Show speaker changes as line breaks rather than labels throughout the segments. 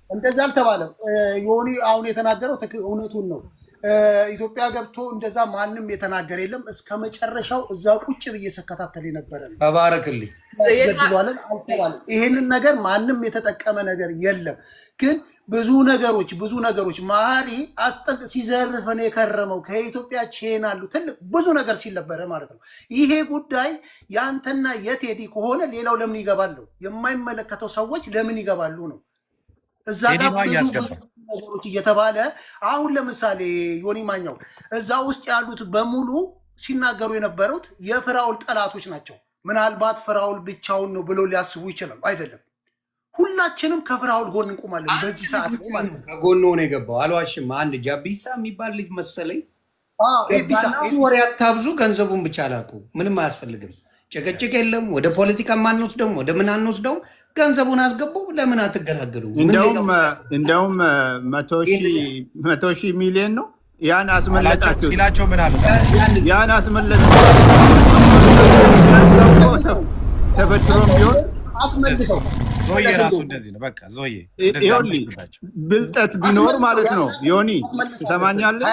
እንደዛ አልተባለም። ዮኒ አሁን የተናገረው እውነቱን ነው። ኢትዮጵያ ገብቶ እንደዛ ማንም የተናገረ የለም። እስከ መጨረሻው እዛ ቁጭ ብዬ ስከታተል የነበረ ነው።
ተባረክልኝ።
ገድሏልን አልተባለም። ይሄንን ነገር ማንም የተጠቀመ ነገር የለም። ግን ብዙ ነገሮች ማሪ አስጠንቅ ሲዘርፈን የከረመው ከኢትዮጵያ ቼናሉ ትልቅ ብዙ ነገር ሲነበረ ማለት ነው። ይሄ ጉዳይ ያንተና የቴዲ ከሆነ ሌላው ለምን ይገባሉ? የማይመለከተው ሰዎች ለምን ይገባሉ ነው። እዛ ጋር ብዙ ነገሮች እየተባለ አሁን ለምሳሌ ዮኒ ማኛው እዛ ውስጥ ያሉት በሙሉ ሲናገሩ የነበሩት የፍራውል ጠላቶች ናቸው። ምናልባት ፍራውል ብቻውን ነው ብለው ሊያስቡ ይችላሉ። አይደለም፣ ሁላችንም ከፍራውል ጎን እንቆማለን። በዚህ ሰዓት ላይ ማለት ነው።
ከጎን ሆነ የገባው አልዋሽም። አንድ ጃቢሳ የሚባል ልጅ መሰለኝ። ወሬ አታብዙ፣ ገንዘቡን ብቻ ላኩ፣ ምንም አያስፈልግም። ጭቅጭቅ የለም። ወደ ፖለቲካ ማንወስደው ወደ ምን አንወስደው፣ ገንዘቡን አስገቡ። ለምን አትገላገሉ?
እንደውም 100 ሺህ ሚሊዮን ነው ያን አስመለጣችሁ
ሲላቸው ምን አለ?
ያን አስመለጣችሁ ተበድሮም ቢሆን
አስመልሰው
ዞዬ ራሱ እንደዚህ ነው። በቃ ዞዬ
ብልጠት ቢኖር ማለት ነው። ዮኒ ትሰማኛለህ?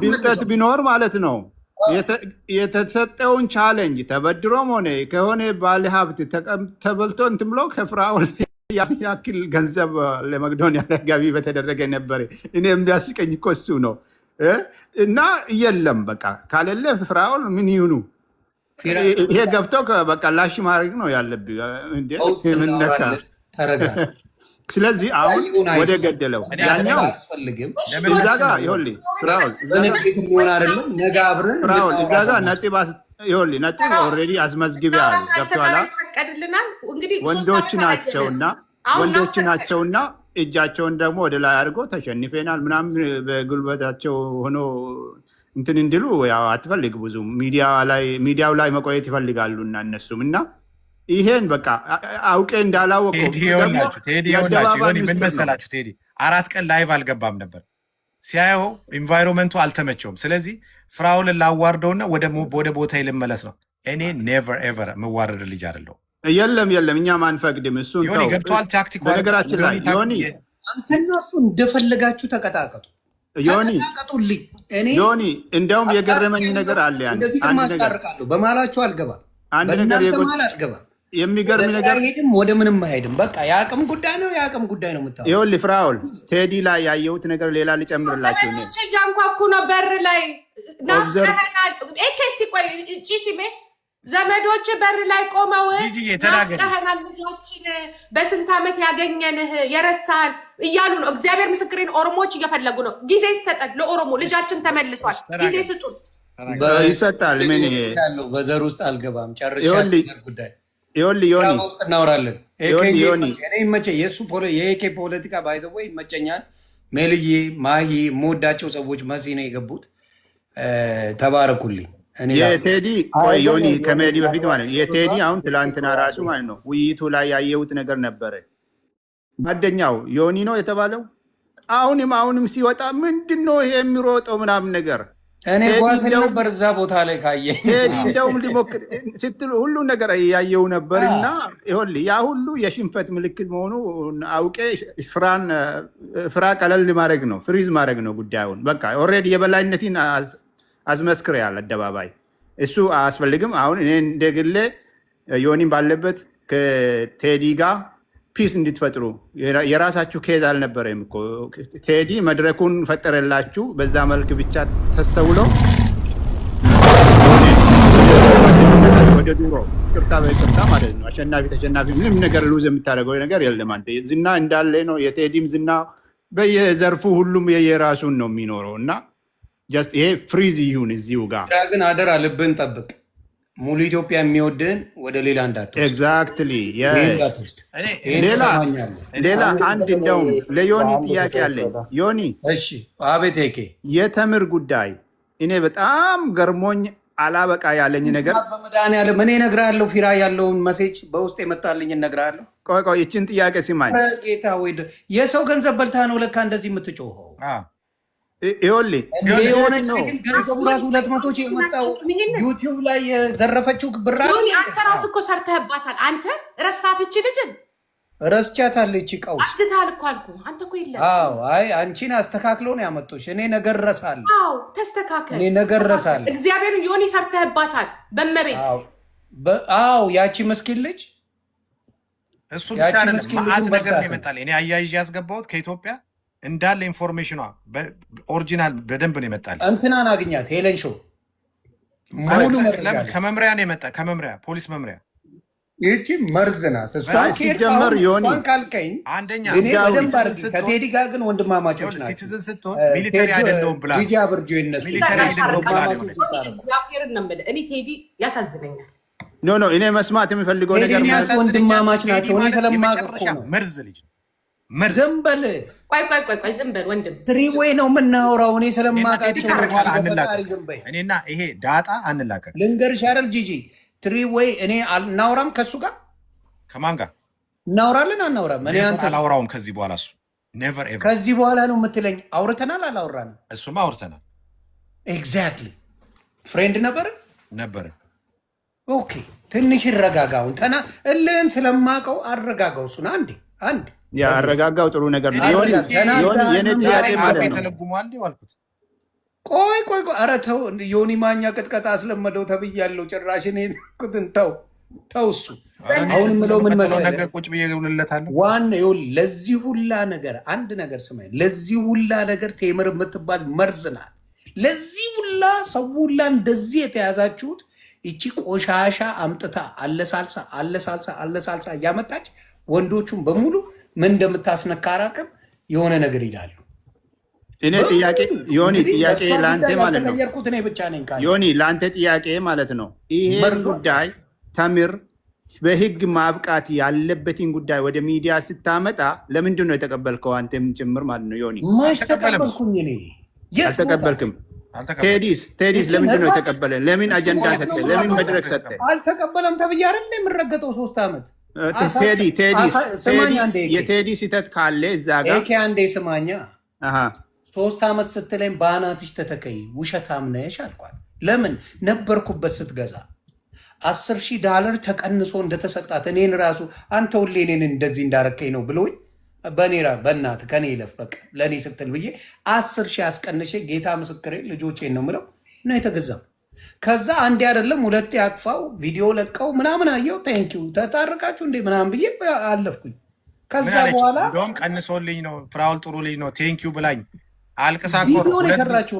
ብልጠት ቢኖር ማለት ነው የተሰጠውን ቻሌንጅ ተበድሮም ሆነ ከሆነ ባለ ሀብት ተበልቶ እንትን ብሎ ከፍራውል ያክል ገንዘብ ለመቅዶኒያ ገቢ በተደረገ ነበር። እኔ የሚያስቀኝ እኮ እሱ ነው። እና የለም በቃ ካለለ ፍራውል ምን ይሁኑ? ይሄ ገብቶ በቃ ላሽ ማድረግ ነው ያለብህ። ምነካ ተረጋ። ስለዚህ አሁን ወደ ገደለው ያኛው እዛ ጋ ይኸውልህ ፍራውል እዛ ጋ ነጥብ ኦልሬዲ አስመዝግቢያል። ገብቶሃል? ወንዶች ናቸውና እጃቸውን ደግሞ ወደ ላይ አድርጎ ተሸንፌናል ምናምን በጉልበታቸው ሆኖ እንትን እንድሉ ያው አትፈልግ። ብዙ ሚዲያው ላይ መቆየት ይፈልጋሉ እና እነሱም እና ይሄን በቃ አውቄ እንዳላወቀው
ምን መሰላችሁ? ቴዲ 4 ቀን ላይቭ አልገባም ነበር። ሲያየው ኢንቫይሮንመንቱ አልተመቸውም። ስለዚህ ፍራውልን ላዋርደውና ወደ ቦታ ልመለስ ነው። እኔ ኔቨር ኤቨር የምዋረድ ልጅ አይደለሁ።
የለም እኛም አንፈቅድም። እሱን
ዮኒ ገብቷል። ታክቲክ
በነገራችን ላይ ዮኒ
አንተና እሱ እንደፈለጋችሁ ተቀጣቀጡ።
ዮኒ እንደውም የገረመኝ ነገር አለ።
ማስታርቃለሁ በማላችሁ አልገባም።
አንድ ነገር የሚገርም ነገር
አይሄድም፣ ወደ ምንም አይሄድም። በቃ የአቅም ጉዳይ ነው፣ የአቅም ጉዳይ ነው።
ይኸውልህ ፍራውል ቴዲ ላይ ያየሁት ነገር ሌላ ልጨምርላቸው።
እያንኳኩ ነው በር ላይ ናፍቀህናል። ቆይ ጭሲሜ ዘመዶች በር ላይ ቆመው ናፍቀህናል፣ ልጃችን በስንት ዓመት ያገኘንህ የረሳን እያሉ ነው። እግዚአብሔር ምስክሬን ኦሮሞዎች እየፈለጉ ነው። ጊዜ ይሰጠን ለኦሮሞ ልጃችን ተመልሷል። ጊዜ ስጡን።
ይሰጣል። ምን
ያለው በዘር ውስጥ አልገባም። ጨርሻ ጉዳይ
ዮኒ
ውስጥ እናወራለን። የእሱ የኤኬ ፖለቲካ ባይዘወ ይመቸኛል። ሜልዬ ማሂ የምወዳቸው ሰዎች መሲ ነው የገቡት። ተባረኩልኝ።
የቴዲ ዮኒ ከመሄድ በፊት ማለት ነው የቴዲ አሁን ትላንትና ራሱ ማለት ነው ውይይቱ ላይ ያየሁት ነገር ነበረ። ጓደኛው ዮኒ ነው የተባለው አሁንም ሲወጣ ምንድን ነው ይሄ የሚሮጠው ምናምን ነገር
እኔ ጓስል ነበር እዛ ቦታ ላይ ካየ
እንደውም ሊሞክር ስትል ሁሉ ነገር ያየው ነበር። እና ይኸውልህ ያ ሁሉ የሽንፈት ምልክት መሆኑ አውቄ ፍራ ቀለል ማድረግ ነው፣ ፍሪዝ ማድረግ ነው ጉዳዩን። በቃ ኦልሬዲ የበላይነትን አስመስክሬያል አደባባይ። እሱ አያስፈልግም። አሁን እኔ እንደግሌ ዮኒም ባለበት ከቴዲ ጋር ፒስ እንድትፈጥሩ የራሳችሁ ኬዝ አልነበረም እኮ። ቴዲ መድረኩን ፈጠረላችሁ። በዛ መልክ ብቻ ተስተውሎ ወደ ድሮ ቅርታ በቅርታ ማለት ነው። አሸናፊ ተሸናፊ ምንም ነገር ሉዝ የምታደርገው ነገር የለም። አንተ ዝና እንዳለ ነው። የቴዲም ዝና በየዘርፉ ሁሉም የየራሱን ነው የሚኖረው እና ጀስት ይሄ ፍሪዝ ይሁን እዚሁ ጋር
ግን አደራ ልብን ጠብቅ። ሙሉ ኢትዮጵያ የሚወድን ወደ ሌላ እንዳትወስድ።
ኤግዛክትሊ ሌላ አንድ እንደውም ለዮኒ ጥያቄ አለኝ። ዮኒ
እሺ፣ አቤት።
የተምር ጉዳይ እኔ በጣም ገርሞኝ አላበቃ ያለኝ ነገር
በመድኃኒዓለም እኔ እነግርሃለሁ። ፊራ ያለውን መሴጅ በውስጥ የመጣልኝ እነግርሃለሁ።
ቆይ ይችን ጥያቄ ሲማኝ
ጌታ ወይ የሰው ገንዘብ በልታ ነው ለካ እንደዚህ የምትጮኸው?
ይኸውልህ
የሆነች ግን ገንዘቡ ራሱ 200 ሺህ የመጣው ዩቲዩብ ላይ የዘረፈችው ብር
አንተ ራሱ እኮ ሰርተህባታል። አንተ ረሳት እቺ ልጅን
ረስቻታለሁ። እቺ ቀውስ
አድታል እኮ አልኩህ። አንተ እኮ የለም።
አዎ፣ አይ አንቺን አስተካክለው ነው ያመጡሽ። እኔ ነገር ረሳለሁ።
አዎ ተስተካከል።
እኔ ነገር ረሳለሁ።
እግዚአብሔር ዮኒ ሰርተህባታል በመቤት።
አዎ ያቺ ምስኪን ልጅ
እሱ ብቻ አይደለም ማአት ነገር ነው ይመጣል። እኔ አያይዤ ያስገባሁት ከኢትዮጵያ እንዳለ ኢንፎርሜሽኗ ኦሪጂናል በደንብ ነው ይመጣል።
እንትናን አግኛት ሄለን ሾው ሙሉ መረጃ
ከመምሪያ ነው የመጣ ከመምሪያ ፖሊስ መምሪያ።
ይህቺ መርዝ ናት። እሷን
ሲጀመር ዮኒ
ካልከኝ
አንደኛ
እኔ በደንብ አድርጌ ከቴዲ ጋር ግን ወንድማማቾች ናቸው።
ሲቲዝን ስትሆን ሚሊተሪ አይደለሁም ብላ
ሊዲያ ብርጆ ይነሱ
ሚሊተሪ አይደለሁም ብላ ነው።
እግዚአብሔርን ነው የምልህ። እኔ ቴዲ ያሳዝነኛል።
ኖ እኔ መስማት የምፈልገው ነገር
ወንድማማች ናቸው። እኔ ስለማውቅ ነው።
መርዝ ልጅ
ዝም በል
ቆይ ዝም በል ወንድም።
ትሪ ወይ ነው የምናወራው። እኔ ስለማውቃቸው
እኔና ይሄ ዳጣ አንላቀቅ።
ልንገርሽ አይደል ጂጂ ትሪ ወይ እኔ እናውራም ከሱ ጋር
ከማን ጋር
እናውራለን? አናውራም? እኔ አንተ
አላውራውም ከዚህ በኋላ እሱ ኔቨር ኤቨር።
ከዚህ በኋላ ነው የምትለኝ? አውርተናል አላውራንም?
እሱማ አውርተናል።
ኤግዛክትሊ ፍሬንድ ነበር። ኦኬ ትንሽ ይረጋጋውን እልህን ስለማውቀው አረጋጋው። እሱን አንዴ
አረጋጋው። ጥሩ ነገር ነው። የኔ ጥያቄ ማለት ነው
ተለጉሟል አልኩት።
ቆይ ኧረ ተው፣ ዮኒ ማኛ ቅጥቀጣ አስለመደው ተብያለሁ። ጭራሽ እኔ ኩትን ተው እሱ አሁን ምለው ምን መሰለህ
ቁጭ ብዬ እውልለታለሁ።
ዋናው ለዚህ ሁላ ነገር አንድ ነገር ስማኝ፣ ለዚህ ሁላ ነገር ቴምር የምትባል መርዝ ናት። ለዚህ ሁላ ሰው ሁላ እንደዚህ የተያዛችሁት ይቺ ቆሻሻ አምጥታ አለሳልሳ እያመጣች ወንዶቹን በሙሉ ምን እንደምታስነካ አራቅም የሆነ ነገር ይላሉ።
እኔ ጥያቄ ዮኒ ጥያቄ ለአንተ ማለት ነው
እኔ ብቻ ነኝ
ዮኒ ለአንተ ጥያቄ ማለት ነው። ይሄን ጉዳይ ተምር በህግ ማብቃት ያለበትን ጉዳይ ወደ ሚዲያ ስታመጣ ለምንድን ነው የተቀበልከው? አንተም ጭምር ማለት ነው ዮኒ።
ማሽ ተቀበልኩኝ እኔ
አልተቀበልክም። ቴዲስ ለምንድን ነው የተቀበለ? ለምን አጀንዳ ሰጠ? ለምን መድረክ ሰጠ?
አልተቀበለም ተብዬ አይደል የምረገጠው 3 ዓመት።
የቴዲ ስህተት ካለ እዛ ጋር
አንዴ ስማኛ 3 ዓመት ስትለኝ በአናትሽ ተተከይ ውሸታም ነሽ አልኳት። ለምን ነበርኩበት ስትገዛ $10,000 ተቀንሶ እንደተሰጣት እኔን ራሱ አንተ ሁሌ እኔን እንደዚህ እንዳረከኝ ነው ብሎኝ በእናትህ ከኔ ይለፍ በቃ ለእኔ ስትል ብዬ 10,000 አስቀንሼ ጌታ ምስክሬ ልጆቼን ነው ምለው ነው የተገዛው። ከዛ አንዴ አይደለም 2 ያቅፋው ቪዲዮ ለቀው ምናምን አየው። ቴንኪው ተታረቃችሁ እንዴ ምናምን ብዬ አለፍኩኝ። ከዛ በኋላ
እንደውም ቀንሶልኝ ነው ፍራውል ጥሩ ልጅ ነው ቴንኪው ብላኝ አልቅሳ
ቪዲዮ የሰራችሁ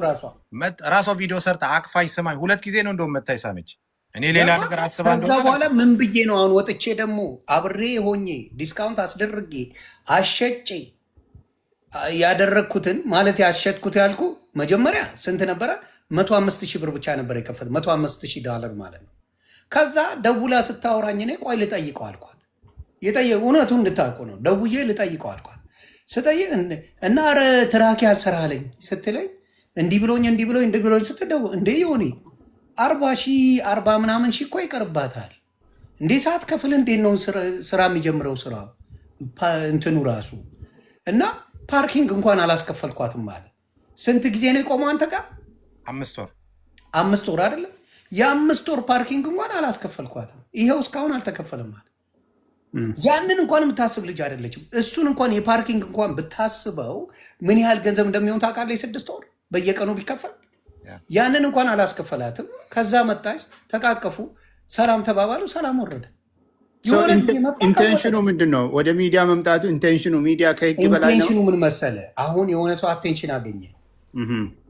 ራሷ ቪዲዮ ሰርታ አቅፋኝ ስማኝ 2 ጊዜ ነው እንደውም መታይ ሳመች። እኔ ሌላ ነገር አስባ
ከዛ በኋላ ምን ብዬ ነው አሁን ወጥቼ ደግሞ አብሬ ሆኜ ዲስካውንት አስደርጌ አሸጬ ያደረግኩትን ማለት ያሸጥኩት ያልኩ መጀመሪያ ስንት ነበረ? 105,000 ብር ብቻ ነበር የከፈት $105,000 ማለት ነው። ከዛ ደውላ ስታወራኝ እኔ ቆይ ልጠይቀው አልኳት። እውነቱን እንድታውቁ ነው ደውዬ ልጠይቀው አልኳት። ስጠይቅ እና ኧረ ትራኪ አልሰራለኝ ስትለኝ እንዲህ ብሎኝ ስትደው እንዴ ዮኒ 40 ምናምን ሺህ እኮ ይቀርባታል እንዴ ሰዓት ከፍል እንዴት ነው ስራ የሚጀምረው? ስራ እንትኑ ራሱ እና ፓርኪንግ እንኳን አላስከፈልኳትም ማለት ስንት ጊዜ ነው የቆመው አንተ ጋር? 5 ወር አይደለም? የ5 ወር ፓርኪንግ እንኳን አላስከፈልኳትም። ይሄው እስካሁን አልተከፈለም ማለት ያንን እንኳን የምታስብ ልጅ አይደለችም። እሱን እንኳን የፓርኪንግ እንኳን ብታስበው ምን ያህል ገንዘብ እንደሚሆን ታውቃለህ? 6 ወር በየቀኑ ቢከፈል ያንን እንኳን አላስከፈላትም። ከዛ መጣች፣ ተቃቀፉ፣ ሰላም ተባባሉ፣ ሰላም ወረደ።
ኢንቴንሽኑ ምንድን ነው? ወደ ሚዲያ መምጣቱ ኢንቴንሽኑ ሚዲያ ከህግ በላይ ነው።
ኢንቴንሽኑ ምን መሰለ? አሁን የሆነ ሰው አቴንሽን አገኘ፣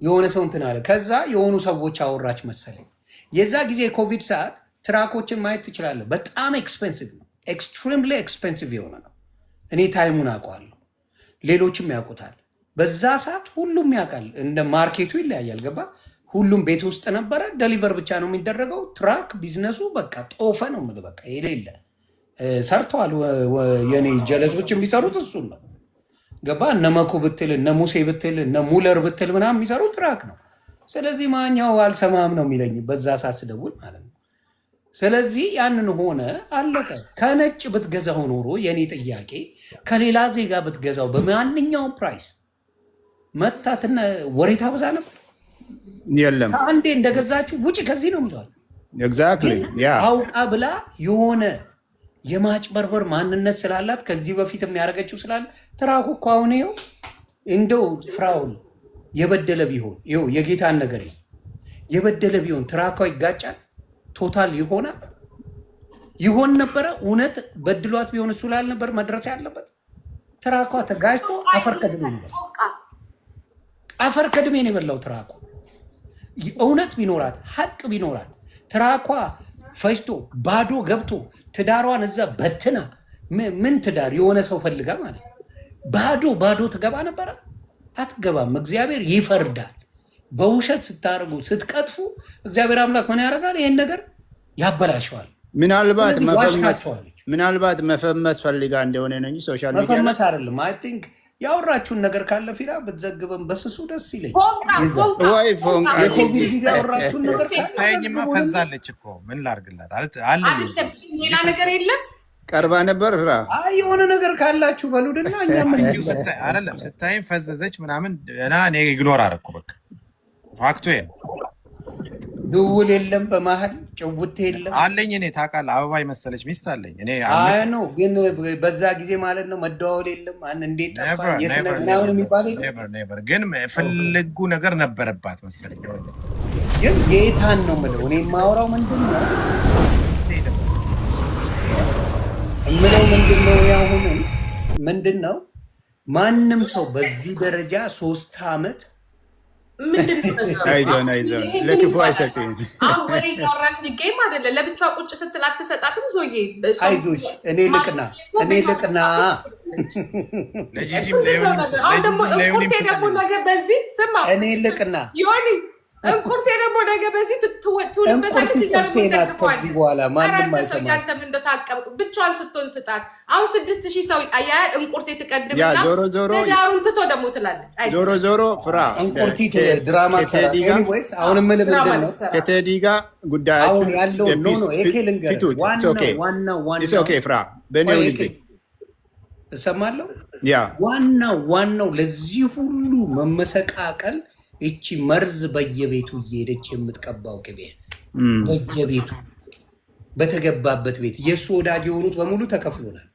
የሆነ ሰው እንትን አለ። ከዛ የሆኑ ሰዎች አወራች መሰለኝ። የዛ ጊዜ የኮቪድ ሰዓት ትራኮችን ማየት ትችላለህ። በጣም ኤክስፔንሲቭ ነው፣ ኤክስትሪምሊ ኤክስፔንሲቭ የሆነ ነው። እኔ ታይሙን አውቀዋለሁ፣ ሌሎችም ያውቁታል። በዛ ሰዓት ሁሉም ያውቃል። እንደ ማርኬቱ ይለያያል። ገባ? ሁሉም ቤት ውስጥ ነበረ። ደሊቨር ብቻ ነው የሚደረገው። ትራክ ቢዝነሱ በቃ ጦፈ ነው የምልህ። በቃ የሌለ ሰርተዋል። የኔ ጀለሶች የሚሰሩት እሱን ነው። ገባ? እነ መኩ ብትል እነ ሙሴ ብትል እነ ሙለር ብትል ምናምን የሚሰሩት ትራክ ነው። ስለዚህ ማኛው አልሰማም ነው የሚለኝ በዛ ሰዓት ስደውል ማለት ነው። ስለዚህ ያንን ሆነ አለቀ። ከነጭ ብትገዛው ኖሮ የኔ ጥያቄ ከሌላ ዜጋ ብትገዛው በማንኛውም ፕራይስ መታትና ወሬ ታበዛ ነበር።
የለም
ከአንዴ እንደገዛችሁ ውጭ ከዚህ ነው የሚለዋል።
ኤግዛክትሊ ያ
አውቃ ብላ የሆነ የማጭበርበር ማንነት ስላላት ከዚህ በፊት የሚያደርገችው ስላለ ትራኩ እኮ አሁን ይኸው እንደው ፍራውን የበደለ ቢሆን ይኸው የጌታን ነገር የበደለ ቢሆን ትራኳ ይጋጫል፣ ቶታል ይሆን ነበረ። እውነት በድሏት ቢሆን እሱ ላልነበር መድረስ ያለበት ትራኳ ተጋጭቶ አፈር ከድሜ ነው የበላው ትራኳ። እውነት ቢኖራት ሀቅ ቢኖራት ትራኳ ፈጅቶ ባዶ ገብቶ ትዳሯን እዛ በትና ምን ትዳር የሆነ ሰው ፈልጋ ማለት ባዶ ትገባ ነበረ? አትገባም። እግዚአብሔር ይፈርዳል። በውሸት ስታርጉ ስትቀጥፉ እግዚአብሔር አምላክ ምን ያደርጋል? ይሄን ነገር ያበላሸዋል።
ምናልባት መፈመስ ፈልጋ እንደሆነ ነው እንጂ ሶሻል ሚዲያ
መፈመስ አይደለም። አይ ቲንክ ያወራችሁን ነገር ካለ ፊራ ብትዘግበን በስሱ ደስ ይለኝ።
ወይ ፎንቃ
የኮቪድ ጊዜ ያወራችሁን ነገር
ታይኝማ ፈዛለች እኮ ምን ላርግላት አለ
ሌላ ነገር የለም።
ቀርባ ነበር ፍራ
አይ የሆነ ነገር ካላችሁ በሉድና እኛ ምን
አይደለም ስታይም ፈዘዘች ምናምን እና እኔ ኢግኖር አደረኩ። በቃ ፋክቱ ይሄ
ድውል የለም፣ በመሀል ጭውት የለም
አለኝ። እኔ ታውቃለህ አበባ የመሰለች ሚስት አለኝ እኔ።
አይ ነው ግን በዛ ጊዜ ማለት ነው መደዋወል የለም። እንዴት ጠፋ የትነግናውን የሚባል
ኔቨር ግን ፈልጉ ነገር ነበረባት መሰለኝ።
ግን ጌታን ነው የምለው እኔ የማወራው ምንድን ነው እምለው ምንድን ነው ያሁንም ምንድን ነው ማንም ሰው በዚህ ደረጃ 3 ዓመት
አይዞን ለክፉ አይሰጥም።
አሁን ወሬ ያወራን ጌም አይደለ ለብቻ ቁጭ ስትል አትሰጣትም። ዞዬ
አይዞሽ እኔ ልቅና
ለጂጂም
እንቁርቴ ደግሞ ነገ በዚህ ስማ
እኔ ልቅና
ዮኒ እንቁርቴ ደግሞ ነገ በዚህ ትውልበታለች።
ጥርሴ ናት ከዚህ በኋላ ማንም አይሰማም።
ያንተም እንደታቀብ ብቻዋን ስትሆን ስጣት። አሁን 6000 ሰው አያል እንቁርቴ ትቀድምና ዳሩን ትቶ ደግሞ ትላለች።
ዞሮ ፍራ
እንቁርቲ ድራማ ትሰራለች። ኤኒዌይስ አሁን ምንም ምንድን ነው
ከቴዲ ጋር ጉዳይ
አሁን ያለው ኖ ኤኬ ልንገር ዋናው
ፍራ በኔው ልጅ
እሰማለሁ።
ያ
ዋናው ለዚህ ሁሉ መመሰቃቀል እቺ መርዝ በየቤቱ እየሄደች የምትቀባው ቅቤ በየቤቱ በተገባበት ቤት የእሱ ወዳጅ የሆኑት በሙሉ ተከፍሎናል።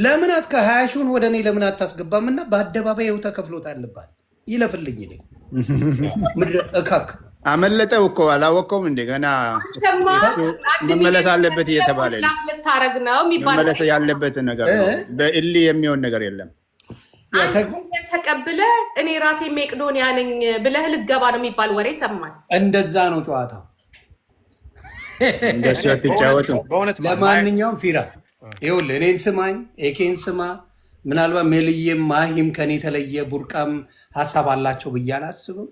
ለምን ከ20 ሺውን ወደ እኔ ለምን አታስገባም? እና በአደባባይ ይኸው ተከፍሎት አለባል ይለፍልኝ ነ ምድረ እካክ
አመለጠው እኮ አላወቀውም። እንደገና መመለስ አለበት እየተባለ መመለስ ያለበት ነገር ነው። በእሊ የሚሆን ነገር የለም።
ተቀብለ እኔ ራሴ ሜቄዶኒያ ነኝ ብለህ ልገባ ነው የሚባል ወሬ ሰማን።
እንደዛ ነው ጨዋታው።
እንደሱ አትጫወቱ።
ለማንኛውም ፊራ ይኸውልህ እኔን ስማኝ፣ ኤኬን ስማ። ምናልባት ሜልዬም ማሂም ከኔ የተለየ ቡርቃም ሀሳብ አላቸው ብዬ አላስብም።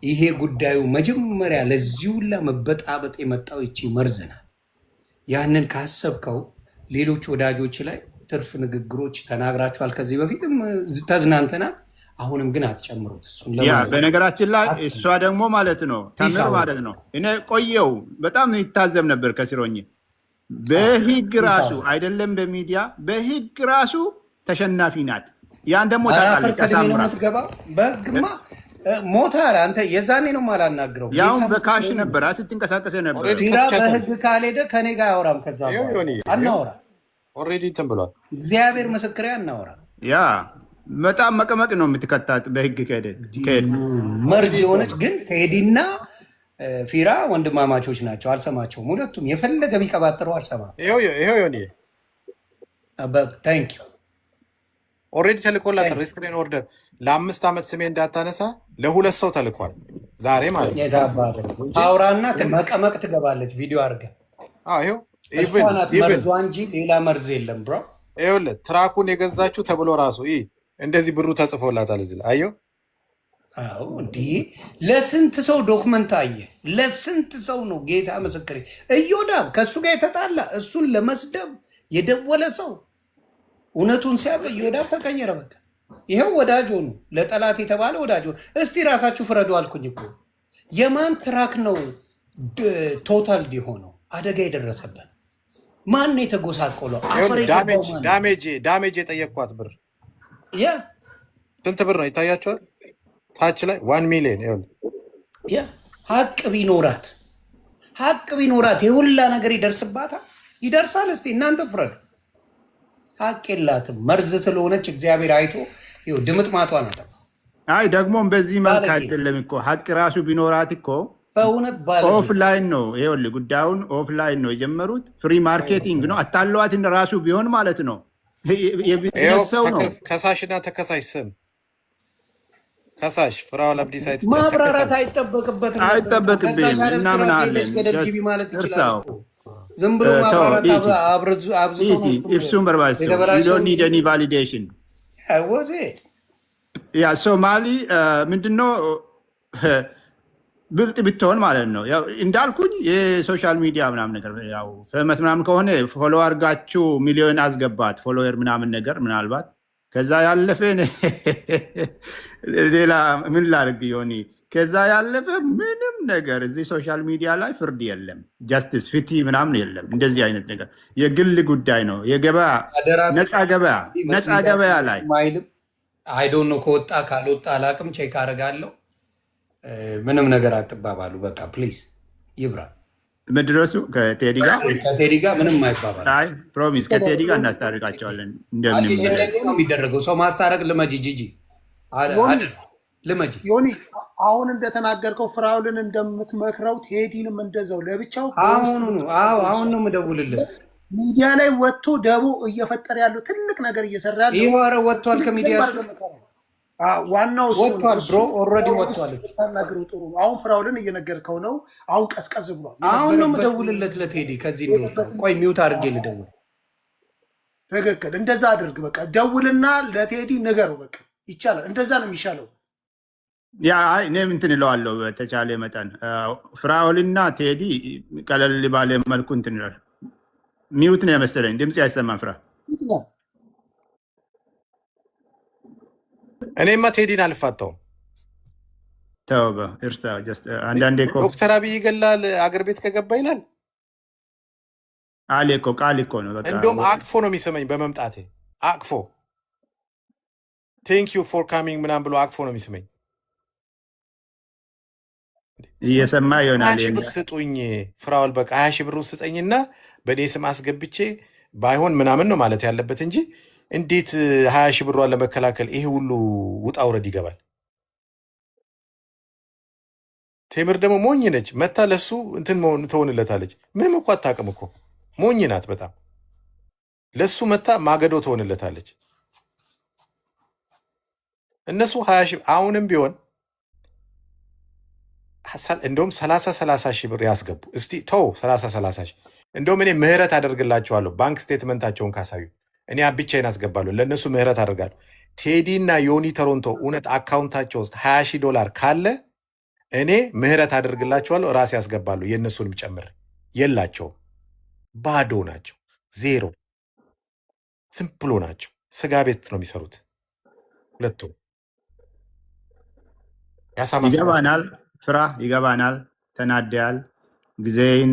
ይሄ ጉዳዩ መጀመሪያ ለዚህ ሁላ መበጣበጥ የመጣው ይቺ መርዝ ናት። ያንን ካሰብከው ሌሎች ወዳጆች ላይ ትርፍ ንግግሮች ተናግራችኋል። ከዚህ በፊትም ተዝናንተናል። አሁንም ግን አትጨምሩት።
በነገራችን ላይ እሷ ደግሞ ማለት ነው ተምር ማለት ነው። እኔ ቆየው በጣም ይታዘብ ነበር ከስሮኝ በህግ ራሱ አይደለም በሚዲያ በህግ ራሱ ተሸናፊ ናት። ያን ደግሞ
በህግማ ሞታ አንተ የዛኔ ነው ማላናግረው።
ያውን በካሽ ነበር ስትንቀሳቀስ ነበር።
በህግ ካልሄደ ከኔ ጋር አያወራም። ከዛ አናወራ
ኦልሬዲ እንትን ብሏል።
እግዚአብሔር ምስክሬ አናወራ።
ያ በጣም መቀመቅ ነው የምትከታት በህግ ከሄደ
መርዝ የሆነች ግን ቴዲና ፊራ ወንድማማቾች ናቸው። አልሰማቸውም። ሁለቱም የፈለገ ቢቀባጥሩ አልሰማም።
ይሄው ዮኒ
ታንክ ዩ
ኦልሬዲ ተልኮላታል። ሪስትሬን ኦርደር ለ5 ዓመት ስሜ እንዳታነሳ ለ2 ሰው ተልኳል። ዛሬ ማለት
ነው። አውራና መቀመቅ ትገባለች። ቪዲዮ አድርገህ
ይሄው
ኢቨንት መርዟ እንጂ ሌላ መርዝ የለም ብሮ።
ይኸውልህ ትራኩን የገዛችሁ ተብሎ ራሱ እንደዚህ ብሩ ተጽፎላታል እዚህ ላይ አየሁ።
አዎ እንዲህ ለስንት ሰው ዶክመንት አየ፣ ለስንት ሰው ነው ጌታ ምስክሬ። እዮዳብ ከእሱ ጋር የተጣላ እሱን ለመስደብ የደወለ ሰው እውነቱን ሲያውቅ እዮዳብ ተቀየረ። በቃ ይኸው ወዳጅ ሆኑ። ለጠላት የተባለ ወዳጅ ሆኑ። እስቲ ራሳችሁ ፍረዱ አልኩኝ እኮ። የማን ትራክ ነው ቶታል ሆነው አደጋ የደረሰበት? ማን ነው የተጎሳቆለው?
ዳሜጅ የጠየቅኳት ብር ስንት ብር ነው ይታያቸዋል? ታች ላይ 1 ሚሊዮን።
ሀቅ ቢኖራት የሁላ ነገር ይደርስባታል። ይደርሳል። እስቲ እናንተ ፍረዱ። ሀቅ የላትም መርዝ ስለሆነች እግዚአብሔር አይቶ ድምጥ ማቷን አጠፋ።
አይ ደግሞም በዚህ መልክ አይደለም እኮ ሀቅ ራሱ ቢኖራት እኮ
በእውነት
ኦፍላይን ነው። ይኸውልህ ጉዳዩን ኦፍላይን ነው የጀመሩት። ፍሪ ማርኬቲንግ ነው። አታለዋት ራሱ ቢሆን ማለት ነው። ሰው ነው
ከሳሽና ተከሳሽ ስም ከሳሽ ፍራኦል አብዲሳ
ማብራራት አይጠበቅበትም።
እና ምን አለ
እርሳው ዝም ብሎ ማብራራት አብዝቶ
ኢፍሱም በርባስ you don't need any validation ያ ሶማሊ ምንድነው ብልጥ ብትሆን ማለት ነው። ያው እንዳልኩኝ የሶሻል ሚዲያ ምናምን ነገር ያው ፈመስ ምናምን ከሆነ ፎሎ አድርጋችሁ ሚሊዮን አስገባት ፎሎወር ምናምን ነገር ምናልባት ከዛ ያለፈ ሌላ ምን ላድርግ ዮኒ፣ ከዛ ያለፈ ምንም ነገር እዚህ ሶሻል ሚዲያ ላይ ፍርድ የለም፣ ጃስቲስ ፍቲ ምናምን የለም። እንደዚህ አይነት ነገር የግል ጉዳይ ነው። የገበያ ነፃ ገበያ ላይ
አይዶን ነው። ከወጣ ካልወጣ አላቅም፣ ቼክ አደርጋለሁ። ምንም ነገር አትባባሉ። በቃ ፕሊዝ ይብራ።
መድረሱ ከቴዲ
ጋር ምንም አይባባል።
አይ ፕሮሚስ ከቴዲ ጋር እናስታርቃቸዋለን።
እንደዚህ ነው የሚደረገው። ሰው ማስታረቅ ልመጂ ጂጂ ልመጂ
ዮኒ አሁን እንደተናገርከው ፍራውልን እንደምትመክረው ቴዲንም እንደዛው ለብቻው
አሁን ነው የምደውልልህ።
ሚዲያ ላይ ወጥቶ ደቦ እየፈጠረ ያለው ትልቅ ነገር እየሰራ ያለው
ይወረ ወጥቷል። ከሚዲያ
ዋናው
ወጥቷል። ብሮ ኦልሬዲ ወጥቷል።
ተናገሩ ጥሩ። አሁን ፍራውልን እየነገርከው ነው። አሁን ቀዝቀዝ ብሏል።
አሁን ነው የምደውልለት ለቴዲ። ከዚህ እንደወጣ ቆይ ሚውት አድርጌ ልደውል።
ትክክል። እንደዛ አድርግ። በቃ ደውልና ለቴዲ ንገረው። በቃ ይቻላል። እንደዛ ነው የሚሻለው።
ያ እኔም እንትን እለዋለሁ በተቻለ መጠን ፍራኦልና ቴዲ ቀለል ባለ መልኩ እንትን ይላል። ሚውት ነው የመሰለኝ ድምፅ አይሰማም። ፍራ
እኔማ ቴዲን አልፋታውም።
ተው እርሳ። አንዳንዴ
ዶክተር አብይ ይገላል አገር ቤት ከገባ ይላል
አለ እኮ ቃል እኮ ነው። በቃ
እንደውም አቅፎ ነው የሚሰማኝ በመምጣቴ አቅፎ ቴንክ ዩ ፎር ካሚንግ ምናምን ብሎ አቅፎ ነው የሚስመኝ።
እየሰማ ይሆናል።
20 ሺህ ብር ስጡኝ ፍራኦል፣ በቃ 20 ሺህ ብር ስጠኝና በእኔ ስም አስገብቼ ባይሆን ምናምን ነው ማለት ያለበት እንጂ እንዴት 20 ሺህ ብሯን ለመከላከል ይሄ ሁሉ ውጣ ውረድ ይገባል? ቴምር ደግሞ ሞኝ ነች። መታ ለሱ እንትን ትሆንለታለች። ምንም እኮ አታውቅም እኮ ሞኝ ናት በጣም። ለሱ መታ ማገዶ ትሆንለታለች። እነሱ 20 ሺህ አሁንም ቢሆን እንደውም 30 ሺህ ብር ያስገቡ እስቲ ተው 30 ሺህ እንደውም እኔ ምህረት አደርግላቸዋለሁ። ባንክ ስቴትመንታቸውን ካሳዩ እኔ ብቻዬን አስገባለሁ። ለእነሱ ምህረት አደርጋለሁ። ቴዲ እና ዮኒ ቶሮንቶ እውነት አካውንታቸው ውስጥ $20,000 ካለ እኔ ምህረት አደርግላቸዋለሁ። ራሴ ያስገባለሁ። የእነሱንም ጨምር። የላቸውም፣ ባዶ ናቸው፣ ዜሮ ዝም ብሎ ናቸው። ስጋ ቤት ነው የሚሰሩት ሁለቱም።
ይገባናል ፍራ፣ ይገባናል። ተናደያል። ጊዜን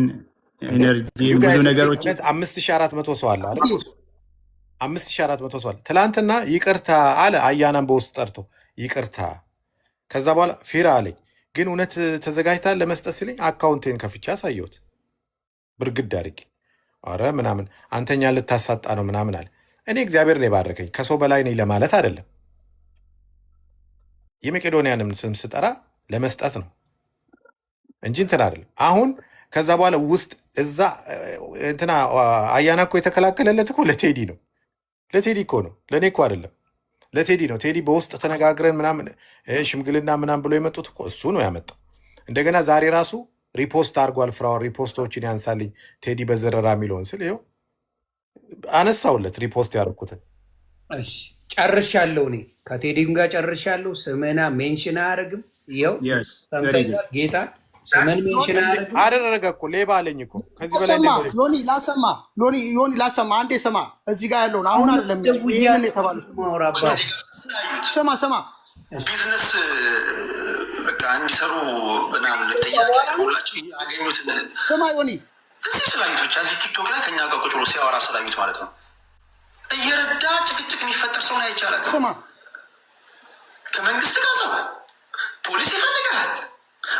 ኤነርጂ ብዙ ነገሮች
5400 ሰው አለ አይደል? 5400 ሰው አለ። ትላንትና ይቅርታ አለ አያናም በውስጥ ጠርቶ ይቅርታ። ከዛ በኋላ ፊራ አለኝ። ግን እውነት ተዘጋጅታል ለመስጠት ሲለኝ አካውንቴን ከፍቼ አሳየሁት ብርግድ አድርጌ። አረ ምናምን አንተኛ ልታሳጣ ነው ምናምን አለ። እኔ እግዚአብሔር ነው የባረከኝ፣ ከሰው በላይ ነኝ ለማለት አይደለም። የመቄዶንያንም ስም ስጠራ ለመስጠት ነው እንጂ እንትን አይደለም። አሁን ከዛ በኋላ ውስጥ እዛ እንትና አያና እኮ የተከላከለለት እኮ ለቴዲ ነው። ለቴዲ እኮ ነው፣ ለእኔ እኮ አይደለም፣ ለቴዲ ነው። ቴዲ በውስጥ ተነጋግረን ምናምን ሽምግልና ምናምን ብሎ የመጡት እኮ እሱ ነው ያመጣው። እንደገና ዛሬ ራሱ ሪፖስት አድርጓል። ፍራኦል ሪፖስቶችን ያንሳልኝ ቴዲ በዘረራ የሚለውን ስል ይኸው አነሳውለት ሪፖስት ያደረኩትን።
ጨርሻለሁ፣ እኔ ከቴዲም ጋር ጨርሻለሁ። ስምና ሜንሽን አያደርግም። ይኸው ሰምተኛል። ጌታ ስምን ሜንሽን አያደርግም።
አደረገ እኮ ሌባ አለኝ እኮ ከዚህ በላይ
ዮኒ ላሰማ አንዴ ስማ፣ እዚህ ጋር ያለውን አሁን አይደለም ይሄን የተባለው ስማ
ቢዝነስ በቃ እንዲሰሩ ምናምን ጥያቄ ተሞላቸው ያገኙትን
ስማ ዮኒ፣
እዚህ ስላዩቶች እዚህ ቲክቶክ ላይ ከኛ ጋር ቁጭ ብሎ ሲያወራ ስላዩት ማለት ነው እየረዳ ጭቅጭቅ የሚፈጠር ሰውን አይቻላል።
ስማ
ከመንግስት ጋር ሰው ፖሊስ ይፈልጋል፣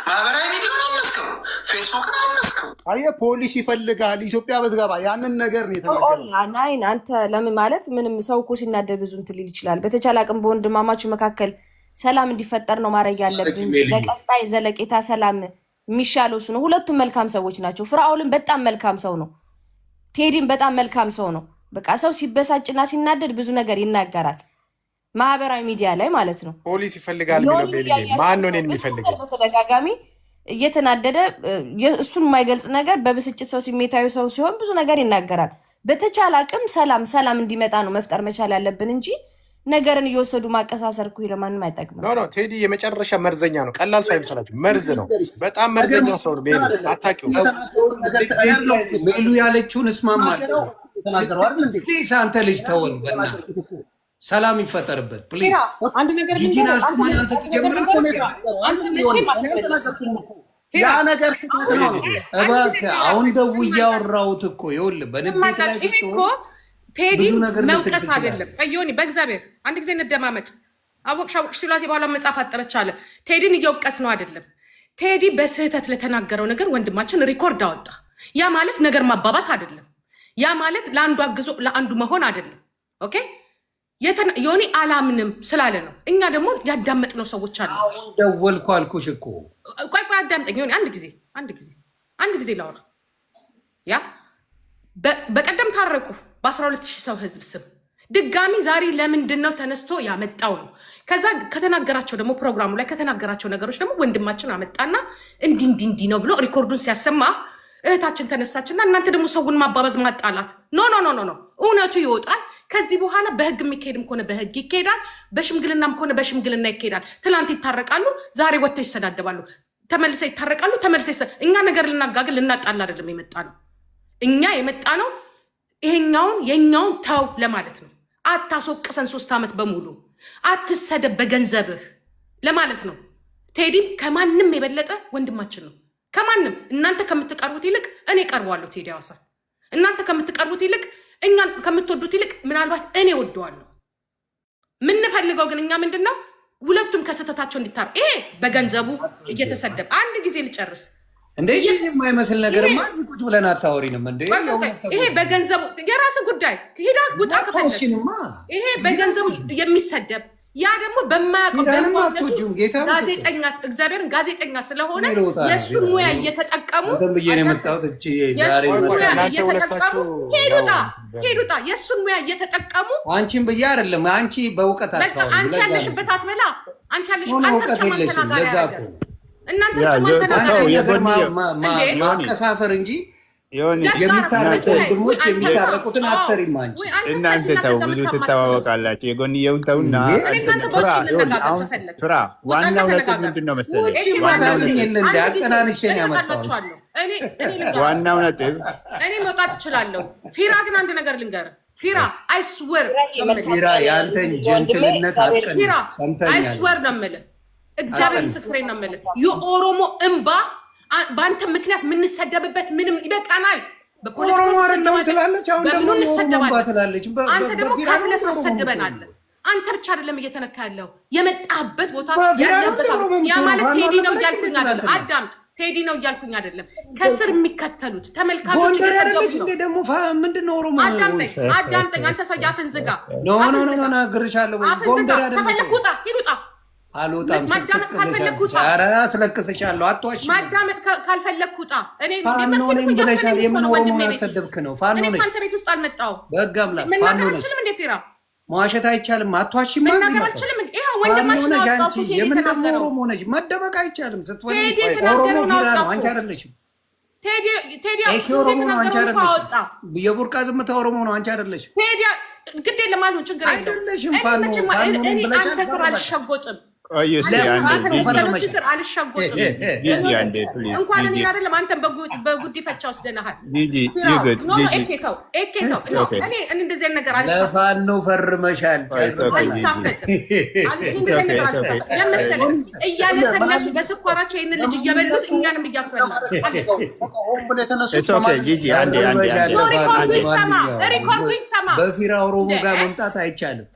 ማህበራዊ ሚዲያውን አመስከው፣ ፌስቡክን አመስከው።
አየህ ፖሊስ ይፈልጋል ኢትዮጵያ ብትገባ ያንን ነገር ነው የተናገረው።
ናይን አንተ ለምን ማለት ምንም ሰው እኮ ሲናደድ ብዙ እንትን ሊል ይችላል። በተቻለ አቅም በወንድማማቹ መካከል ሰላም እንዲፈጠር ነው ማድረግ ያለብን። ለቀጣይ ዘለቄታ ሰላም የሚሻለው እሱ ነው። ሁለቱም መልካም ሰዎች ናቸው። ፍራኦልን በጣም መልካም ሰው ነው። ቴዲም በጣም መልካም ሰው ነው። በቃ ሰው ሲበሳጭና ሲናደድ ብዙ ነገር ይናገራል፣ ማህበራዊ ሚዲያ ላይ ማለት ነው።
ፖሊስ ይፈልጋል ብሎ ማን ነው እኔን የሚፈልገው?
በተደጋጋሚ እየተናደደ እሱን የማይገልጽ ነገር በብስጭት ሰው ስሜታዊ ሰው ሲሆን ብዙ ነገር ይናገራል። በተቻለ አቅም ሰላም እንዲመጣ ነው መፍጠር መቻል ያለብን እንጂ ነገርን እየወሰዱ ማቀሳሰር እኮ ለማንም አይጠቅምም።
ኖ ቴዲ የመጨረሻ መርዘኛ ነው። ቀላል ሰው አይመስላችሁ፣ መርዝ ነው። በጣም መርዘኛ ሰው ነው። አታውቂውም።
ሜሉ ያለችውን እስማማለሁ። ፕሊዝ አንተ ልጅ ተወን፣ በእናትህ ሰላም ይፈጠርበት ፕሊዝ።
አንድ ነገር
ጂጂን አስቁመን አንተ ትጀምራለህ።
ያ ነገር
እባክህ አሁን ደውዬ እያወራሁት እኮ ይኸውልህ፣ በንቤት ላይ ስትሆን
ቴዲ መውቀስ አይደለም። ቀዮኒ በእግዚአብሔር አንድ ጊዜ እንደማመጥ አወቅሽ ሲሏት የባሏ መጽሐፍ አጠረች አለ። ቴዲን እየወቀስ ነው አይደለም። ቴዲ በስህተት ለተናገረው ነገር ወንድማችን ሪኮርድ አወጣ። ያ ማለት ነገር ማባባስ አይደለም። ያ ማለት ለአንዱ አግዞ ለአንዱ መሆን አይደለም። ኦኬ ዮኒ አላምንም ስላለ ነው። እኛ ደግሞ ያዳመጥነው ሰዎች አሉ።
አሁን ደወልኩ አልኩሽ እኮ።
ቆይ አዳምጠኝ ዮኒ፣ አንድ ጊዜ ላውራ። ያ በቀደም ታረቁ በ12,000 ሰው ህዝብ ስም ድጋሚ ዛሬ ለምንድን ነው ተነስቶ ያመጣው ነው። ከዛ ከተናገራቸው ደግሞ ፕሮግራሙ ላይ ከተናገራቸው ነገሮች ደግሞ ወንድማችን አመጣና እንዲህ ነው ብሎ ሪኮርዱን ሲያሰማ እህታችን ተነሳችና እናንተ ደግሞ ሰውን ማባበዝ ማጣላት ኖ እውነቱ ይወጣል። ከዚህ በኋላ በህግ የሚካሄድም ከሆነ በህግ ይካሄዳል፣ በሽምግልናም ከሆነ በሽምግልና ይካሄዳል። ትላንት ይታረቃሉ፣ ዛሬ ወጥተው ይሰዳደባሉ፣ ተመልሰው ይታረቃሉ፣ እኛ ነገር ልናጋግል ልናጣላ አይደለም የመጣ ነው። እኛ የመጣ ነው ይሄኛውን የኛውን ተው ለማለት ነው። አታስወቅሰን 3 ዓመት በሙሉ አትሰደብ በገንዘብህ ለማለት ነው። ቴዲም ከማንም የበለጠ ወንድማችን ነው። ከማንም እናንተ ከምትቀርቡት ይልቅ እኔ ቀርቧለሁ። ቴዲ አዋሳ እናንተ ከምትቀርቡት ይልቅ እኛን ከምትወዱት ይልቅ ምናልባት እኔ ወደዋለሁ። ምንፈልገው ግን እኛ ምንድነው ሁለቱም ከስተታቸው እንዲታር። ይሄ በገንዘቡ እየተሰደበ አንድ ጊዜ ልጨርስ
እንዴ ይሄ የማይመስል ነገር ማዝቁጭ ቁጭ ብለን አታወሪንም እንዴ?
ይሄ በገንዘቡ የራስ ጉዳይ ሄዳ ጉጣ ከፈለሽ ይሄ በገንዘቡ የሚሰደብ ያ ደግሞ በማያውቀው ጋዜጠኛ እግዚአብሔርን ጋዜጠኛ ስለሆነ የእሱን ሙያ እየተጠቀሙ ሄዱጣ የእሱን ሙያ እየተጠቀሙ
አንቺን ብዬ አይደለም አንቺ በእውቀት
አንቺ ያለሽበት አትበላ አንቺ ያለሽበት እናንተ
ማቀሳሰር እንጂ የሚታረቁት የሚታረቁትን አትተሪም አንቺ።
እናንተ ተው ብዙ ትተዋወቃላችሁ። የጎንየውን ተውና ፍራ። ዋናው ነጥብ ምንድን ነው መሰለኝ?
አቀናንሽን ያመጣሁት
ዋናው ነጥብ
እኔ መውጣት እችላለሁ። ፊራ ግን አንድ ነገር ልንገርህ ፊራ አይስወር
ፊራ የአንተን ጀንትልነት አትቀንስ። ሰምተኛል።
አይስወር ነው የምልህ እግዚአብሔር ምስክሬን ነው የምልህ። የኦሮሞ እንባ በአንተ ምክንያት የምንሰደብበት ምንም ይበቃናል።
ኦሮሞ አይደለም ትላለች፣ አሁን ደግሞ ኦሮሞ ትላለች።
አንተ ደግሞ ካብለት አሰድበናል። አንተ ብቻ አይደለም እየተነካ ያለው የመጣህበት ቦታ ያለበት ያ ማለት ቴዲ ነው እያልኩኝ አይደለም። አዳምጥ፣ ቴዲ ነው እያልኩኝ አይደለም። ከስር የሚከተሉት ተመልካቾች እየተደረጉ ነው።
ደግሞ ምንድነው ኦሮሞ?
አዳምጠኝ አንተ ሰው ያፍን ዝጋ።
ኖ ናግርሻለሁ። ጎንደር አይደለም
ከፈለክ ውጣ፣ ሂድ ውጣ።
አልወጣም። ኧረ አስለቅስሻለሁ። አትዋሽ።
ማዳመጥ ካልፈለግክ ውጣ። እኔ
ብለሻል። የምን ኦሮሞ ያሰደብክ ነው? ፋኖ ነሽ።
አንተ ቤት ውስጥ አልመጣሁም።
በህግ አምላክ ፋኖ ነሽ። መዋሸት አይቻልም። አትዋሽ። ፋኖ ነሽ አንቺ። የምን ደግሞ ኦሮሞ ነሽ? መደበቅ አይቻልም። ስትፈልግ ኦሮሞ ፊራ ነው። አንቺ አይደለሽም። ቴዲ ኦሮሞ ነው። አንቺ አይደለሽም። የቡርቃ ዝምታ ኦሮሞ ነው። አንቺ አይደለሽም።
ግድ የለም አልሆን ችግር የለም።
አይደለሽም። ፋኖ ብለሻል።
አንተ ስራ አልሸጎጥም አልሸጎጥም። እንኳን እኔን አይደለም አንተን በጉዲፈቻ ወስደናሃል። እኔ እንደዚህ ነገር
ለፋኖ ፈርመሻል።
እያለሰለሱ በስኳራቸው ይህንን ልጅ እየበሉት እኛንም እያስበላል። ሪኮርዱ ይሰማ።
በፊራ ኦሮሞ ጋር መምጣት አይቻልም።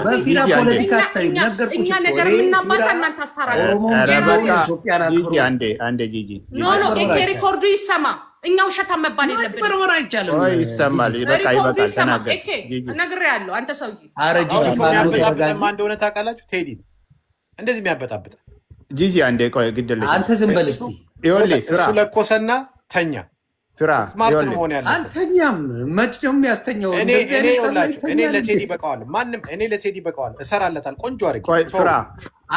በፊራ
ፖለቲካ አትሰሪም። ነገርኩሽ
እኛ
እኮ
ነገር
እኔ
የምናባሳ
ፊራ
እናንተ አስታራቂ
ኦሮሞን
ኧረ
ቢሆን
በቃ
ኢትዮጵያን አክብሮ
ጂጂ አንዴ ጂጂ
ኖ ኤኬ ሪኮርዱ ይሰማ። እኛ ውሸታም መባል የለብንም።
ማጭበርበር አይቻልም።
ወይ ይሰማል። በቃ
ሪኮርዱ
ይበቃል።
ይሰማ።
ተናገር
ኤኬ
ጂጂ።
ነግሬሃለሁ። አንተ ሰውዬ
ኧረ ጂጂ ፋኖ ተረጋጊ።
ማን እንደሆነ ታውቃላችሁ? ቴዲ ነው እንደዚህ የሚያበጣብጥ።
ጂጂ አንዴ ቆይ ግድልሽ።
አንተ ዝም በል እስኪ።
ይኸውልህ ፍራ
እሱ ለኮሰና ተኛ።
ፍራ
ስማርት
ይኸውልህ
መሆን ያለበት
አንተኛም መች ነው የሚያስተኛው?
እኔ
እንደዚህ አይነት ጸባይ
ይኸውላችሁ እኔ
ይተኛል
ለቴዲ
እንዴ?
በቃዋል። ማንም እኔ ለቴዲ በቃዋል እሰራለታል። ቆንጆ አድርጌ
ቆይ ፍራ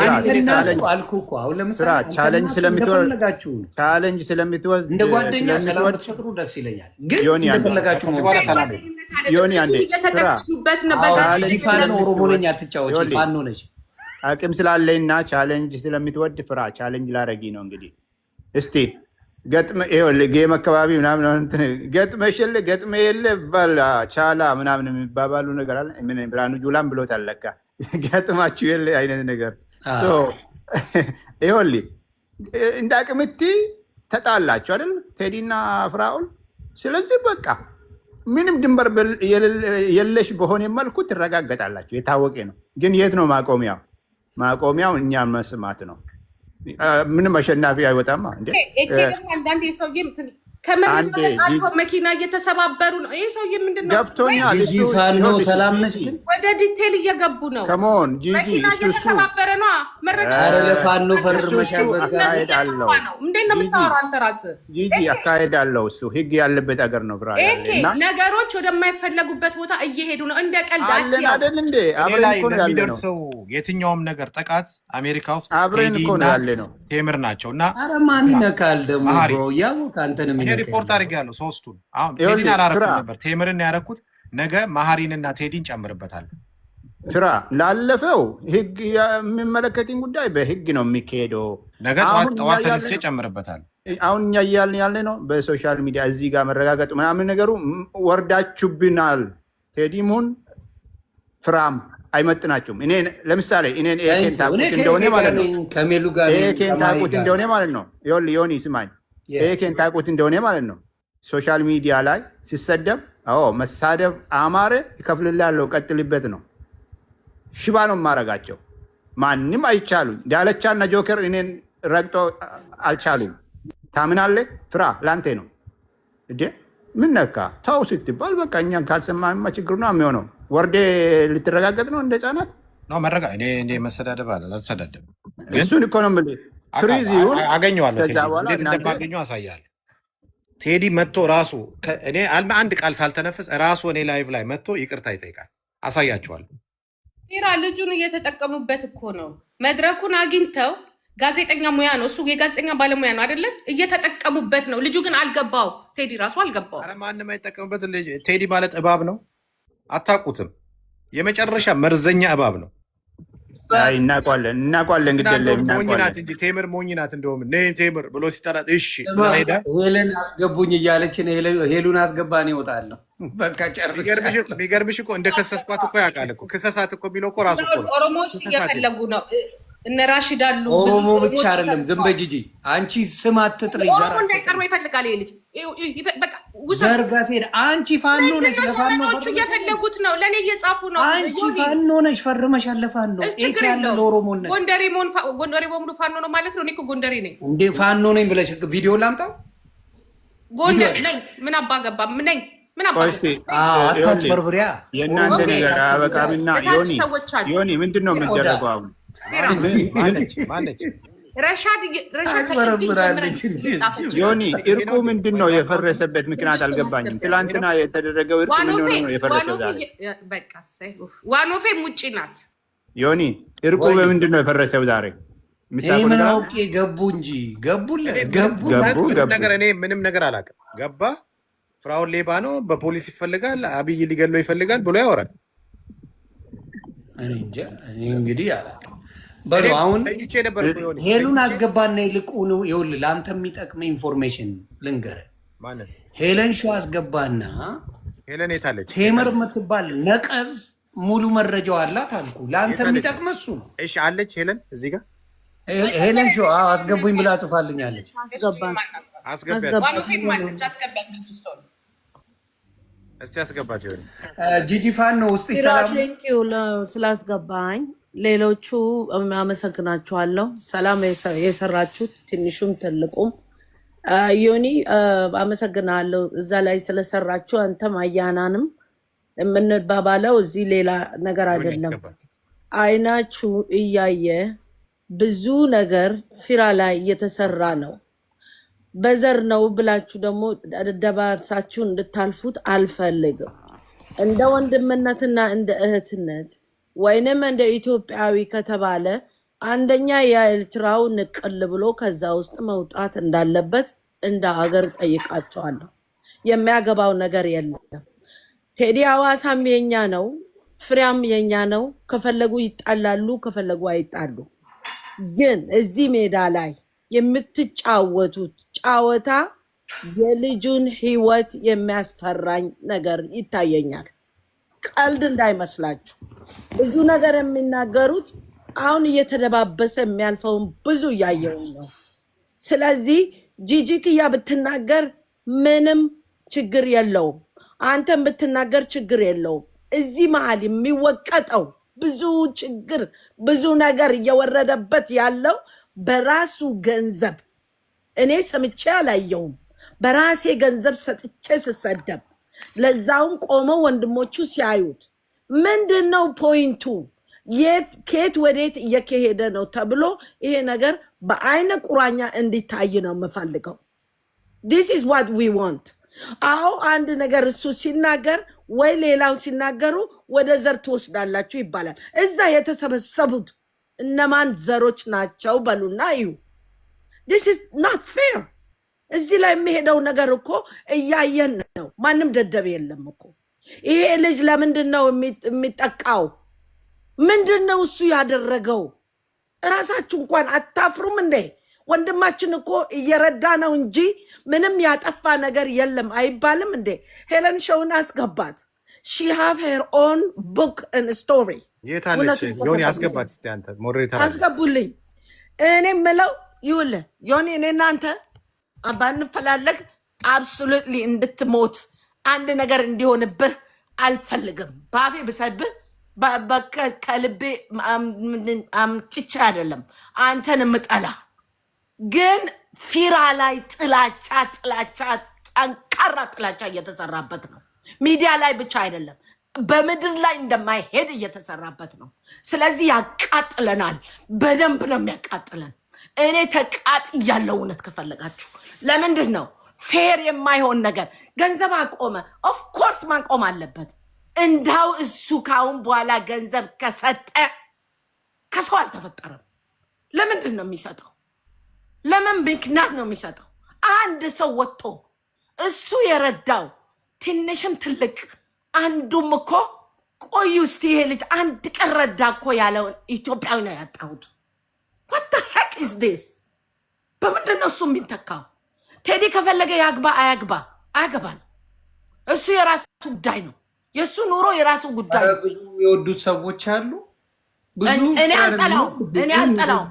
አንተ እና
ቻሌንጅ
እሱ አልኩህ እኮ አሁን ለምሳሌ
ፍራ
አንተ
ቻሌንጅ
እና እሱ
ስለምትወስድ
እንደፈለጋችሁ
ቻሌንጅ ስለምትወስድ
እንደ ጓደኛ ሰላም ብትፈጥሩ ደስ ይለኛል። ግን
ዮኒ አንዴ
እንደፈለጋችሁ
ከዚህ
መሆን
በኋላ
ይችላል።
ሰላም
ዮኒ አንዴ
እየተጠቀሙበት ነው።
አዎ
በጋራ
ጂጂ ፋኖ ኦሮሞ ነኝ አትጫወቺ።
ይኸውልህ
ፋኖ ነች።
አቅም ስላለኝና ቻሌንጅ ስለምትወድ ፍራ ቻሌንጅ ላረጊ ነው እንግዲህ እስቲ ገጥመ ይኸውልህ ጌም አካባቢ ምናምን እንትን ገጥመሽል ገጥመ የለ ባላ ቻላ ምናምን የሚባባሉ ነገር አለ። ምን ብርሃኑ ጁላም ብሎታል ለካ ገጥማችሁ የለ አይነት ነገር ሶ ይኸውልህ እንደ አቅምቲ ተጣላችሁ አይደል ቴዲና ፍራኦል። ስለዚህ በቃ ምንም ድንበር የለሽ በሆነ መልኩ ትረጋገጣላችሁ። የታወቀ ነው። ግን የት ነው ማቆሚያው? ማቆሚያው እኛን መስማት ነው። ምንም አሸናፊ አይወጣማ እንዴ።
አንዳንድ የሰውዬ ከመረጋገጥ አልፎ መኪና እየተሰባበሩ ነው። ይህ ሰውዬ ምንድን ነው
ገብቶኛል።
ጂጂ ፋኖ ሰላም ነች። ግን
ወደ ዲቴል እየገቡ ነው።
ከመሆን ጂጂ
መኪና እየተሰባበረ ነው።
ኧረ ለፋኖ ፈርመሻል። በቃ
አካሄድ አለው።
እንዴት ነው የምታወራው አንተ ራስህ?
ጂጂ አካሄድ አለው። እሱ ህግ ያለበት ሀገር ነው። ብራ
ነገሮች ወደማይፈለጉበት ቦታ እየሄዱ ነው። እንደ ቀልድ
አለን አይደል እንዴ?
እኔ
አብረን
ላይ
እኮ ነው ያለ ነው።
ለሚደርሰው የትኛውም ነገር ጥቃት አሜሪካ ውስጥ
አብረን እኮ ነው ያለ ነው።
ቴምር ናቸው እና
ኧረ ማን ይነካል ደግሞ ብሮ እያወቅህ አንተንም
እኔ
ይነካል።
ሪፖርት አድርጌያለሁ ሶስቱን። አሁን ቴዲን አላረኩም ነበር ቴምርን ያረኩት። ነገ መሀሪንና ቴዲን ጨምርበታል።
ስራ ላለፈው ህግ የሚመለከትን ጉዳይ በህግ ነው የሚካሄደው።
ነገ ጠዋት ተነስቼ ጨምርበታል።
አሁን እኛ እያልን ያለ ነው በሶሻል ሚዲያ እዚህ ጋር መረጋገጡ ምናምን ነገሩ ወርዳችሁብናል። ቴዲሙን ፍራም አይመጥናችሁም። እኔ ለምሳሌ እኔን ኤኬን ታቁት እንደሆነ ማለት ነው
ከሜሉ ጋር
ኤኬን ታቁት እንደሆነ ማለት ነው። ይኸውልህ ዮኒ ስማኝ፣ ኤኬን ታቁት እንደሆነ ማለት ነው ሶሻል ሚዲያ ላይ ሲሰደብ መሳደብ አማረ ይከፍልላለሁ ቀጥልበት ነው። ሽባ ነው የማረጋቸው። ማንም አይቻሉኝ። ዳለቻና ጆከር እኔን ረግጦ አልቻሉም። ታምናለህ? ፍራ ላንቴ ነው እንዴ? ምን ነካ? ተው ስትባል በቃ እኛን ካልሰማማ ችግር ነው የሚሆነው። ወርዴ ልትረጋገጥ ነው እንደ ህፃናት
ነው መረጋ። እኔ መሰዳደብ አለ አልሰዳደብም።
እሱን እኮ ነው የምልህ። ፍሪዝ ይሁን
አገኘዋለሁ።
ከዛ በኋላ
እንዴት እንደማገኘው አሳያለሁ። ቴዲ መጥቶ ራሱ እኔ አንድ ቃል ሳልተነፍስ ራሱ እኔ ላይቭ ላይ መጥቶ ይቅርታ ይጠይቃል። አሳያቸዋለሁ።
ራ ልጁን እየተጠቀሙበት እኮ ነው። መድረኩን አግኝተው ጋዜጠኛ ሙያ ነው እሱ፣ የጋዜጠኛ ባለሙያ ነው አይደለ? እየተጠቀሙበት ነው። ልጁ ግን አልገባው። ቴዲ ራሱ አልገባው።
ኧረ ማንም አይጠቀሙበት። ቴዲ ማለት እባብ ነው። አታውቁትም? የመጨረሻ መርዘኛ እባብ ነው።
እናውቋለን። እንግዲህ
ሞኝ ናት እንጂ ቴምር ሞኝ ናት። እንደውም ቴምር ብሎ ሲጠራት እሺ
ሄለን አስገቡኝ እያለች ሄሉን አስገባን ይወጣለሁ። በቃ ጨርሻ።
የሚገርምሽ እኮ እንደ ከሰስኳት እኮ ያውቃል እኮ ክሰሳት እኮ የሚለው እኮ ራሱ እኮ ነው።
ኦሮሞዎች እየፈለጉ ነው። እነ ራሽድ አሉ።
ኦሮሞ ብቻ አይደለም። ዝም በይ ጂጂ፣ አንቺ ስም አትጥሪ።
ኦሮሞ እንዳይቀርበ ይፈልጋል ይሄ ልጅ።
ዘርጋ ሄድ። አንቺ ፋኖ ነሽ፣ ለፋኖ
እየፈለጉት ነው። ለእኔ እየጻፉ ነው።
አንቺ ፋኖ ነሽ፣ ፈርመሻል ለፋኖ።
ችግር የለውም።
ኦሮሞነት
ጎንደሬ በሙሉ ፋኖ ነው ማለት ነው። እኔ እኮ ጎንደሬ ነኝ
እንዴ። ፋኖ ነኝ ብለሽ ቪዲዮ ላምጣው?
ጎንደር ነኝ። ምን አባ ገባ ነኝ። ምን አባ
አታጭበርብሪያ።
የእናንተ ነገር አበቃምና ዮኒ ምንድን ነው የምንደረገው አሁን? ዮኒ እርቁ ምንድን ነው የፈረሰበት ምክንያት አልገባኝም። ትላንትና የተደረገው እርቅ ምንድን ነው የፈረሰው ዛሬ?
ዋኖፌም ውጭ ናት።
ዮኒ እርቁ በምንድን ነው የፈረሰው ዛሬ?
ምን አውቄ ገቡ እንጂ ገቡ
ነገር እኔ ምንም ነገር አላውቅም። ገባ ፍራውን ሌባ ነው፣ በፖሊስ ይፈልጋል፣ አብይ ሊገለው ይፈልጋል ብሎ ያወራል።
እንግዲህ አላውቅም በሉ። አሁን ሄሉን አስገባና ይልቁኑ ይኸውልህ፣ ለአንተ የሚጠቅም ኢንፎርሜሽን ልንገርህ። ሄለን ሾው አስገባና
ሄለን የታለች?
ቴምር የምትባል ነቀዝ ሙሉ መረጃው አላት አልኩ። ለአንተ የሚጠቅም እሱ ነው።
እሺ አለች ሄለን እዚህ ጋር
ሄለን ሾው አስገቡኝ ብላ ጽፋልኛለች።
እስቲ አስገባት ይሆን
ጂጂ ፋን ነው ውስጥ ሰላም
ስላስገባኝ ሌሎቹ አመሰግናችኋለሁ። ሰላም የሰራችሁት ትንሹም ትልቁም ዮኒ አመሰግናለሁ እዛ ላይ ስለሰራችሁ። አንተም አያናንም የምንባባለው እዚህ ሌላ ነገር አይደለም። አይናችሁ እያየ ብዙ ነገር ፊራ ላይ እየተሰራ ነው። በዘር ነው ብላችሁ ደግሞ ደባሳችሁን እንድታልፉት አልፈልግም። እንደ ወንድምነትና እንደ እህትነት ወይንም እንደ ኢትዮጵያዊ ከተባለ አንደኛ የኤርትራው ንቅል ብሎ ከዛ ውስጥ መውጣት እንዳለበት እንደ ሀገር ጠይቃቸዋለሁ። የሚያገባው ነገር የለም። ቴዲ አዋሳም የኛ ነው፣ ፍሬያም የኛ ነው። ከፈለጉ ይጣላሉ፣ ከፈለጉ አይጣሉ። ግን እዚህ ሜዳ ላይ የምትጫወቱት ጫወታ የልጁን ህይወት የሚያስፈራኝ ነገር ይታየኛል። ቀልድ እንዳይመስላችሁ። ብዙ ነገር የሚናገሩት አሁን እየተደባበሰ የሚያልፈውን ብዙ እያየውን ነው። ስለዚህ ጂጂክያ ብትናገር ምንም ችግር የለውም። አንተም ብትናገር ችግር የለውም። እዚህ መሀል የሚወቀጠው ብዙ ችግር ብዙ ነገር እየወረደበት ያለው በራሱ ገንዘብ እኔ ሰምቼ አላየውም። በራሴ ገንዘብ ሰጥቼ ስሰደብ ለዛውም ቆመው ወንድሞቹ ሲያዩት ምንድነው ፖይንቱ? ከየት ወዴት እየከሄደ ነው ተብሎ ይሄ ነገር በአይነ ቁራኛ እንዲታይ ነው የምፈልገው። this is what we want። አዎ አንድ ነገር እሱ ሲናገር ወይ ሌላው ሲናገሩ ወደ ዘር ትወስዳላችሁ ይባላል። እዛ የተሰበሰቡት እነማን ዘሮች ናቸው በሉና እዩ። this is not fair። እዚህ ላይ የሚሄደው ነገር እኮ እያየን ነው። ማንም ደደብ የለም እኮ። ይሄ ልጅ ለምንድን ነው የሚጠቃው? ምንድን ነው እሱ ያደረገው? እራሳችሁ እንኳን አታፍሩም እንዴ? ወንድማችን እኮ እየረዳ ነው እንጂ ምንም ያጠፋ ነገር የለም አይባልም እንዴ? ሄለን ሾውን አስገባት። she have her own book and story።
ዮኒ አስገባት እስቲ አንተ ሞዴሬተር
አስገቡልኝ። እኔ ምለው ይውል ዮኒ እኔ እናንተ ባንፈላለግ አብሶሉትሊ እንድትሞት አንድ ነገር እንዲሆንብህ አልፈልግም። ባፌ ብሰድብህ ከልቤ አምጥቼ አይደለም አንተን ምጠላ፣ ግን ፊራ ላይ ጥላቻ ጠንካራ ጥላቻ እየተሰራበት ነው። ሚዲያ ላይ ብቻ አይደለም በምድር ላይ እንደማይሄድ እየተሰራበት ነው። ስለዚህ ያቃጥለናል፣ በደንብ ነው የሚያቃጥለን። እኔ ተቃጥያለሁ። እውነት ከፈለጋችሁ ለምንድን ነው ፌር የማይሆን ነገር? ገንዘብ አቆመ። ኦፍኮርስ ማቆም አለበት። እንዳው እሱ ካሁን በኋላ ገንዘብ ከሰጠ ከሰው አልተፈጠረም። ለምንድን ነው የሚሰጠው? ለምን ምክንያት ነው የሚሰጠው? አንድ ሰው ወጥቶ እሱ የረዳው ትንሽም ትልቅ አንዱም እኮ ቆዩ እስቲ ይሄ ልጅ አንድ ቀን ረዳ እኮ ያለውን ኢትዮጵያዊ ነው ያጣሁት። what the heck is this? በምንድን ነው እሱ የሚተካው? ቴዲ ከፈለገ ያግባ አያገባ ነው። እሱ የራሱ ጉዳይ ነው። የእሱ ኑሮ የራሱ ጉዳይ ነው።
ብዙ የወዱት ሰዎች አሉ። ብዙ
እኔ አልጠላው።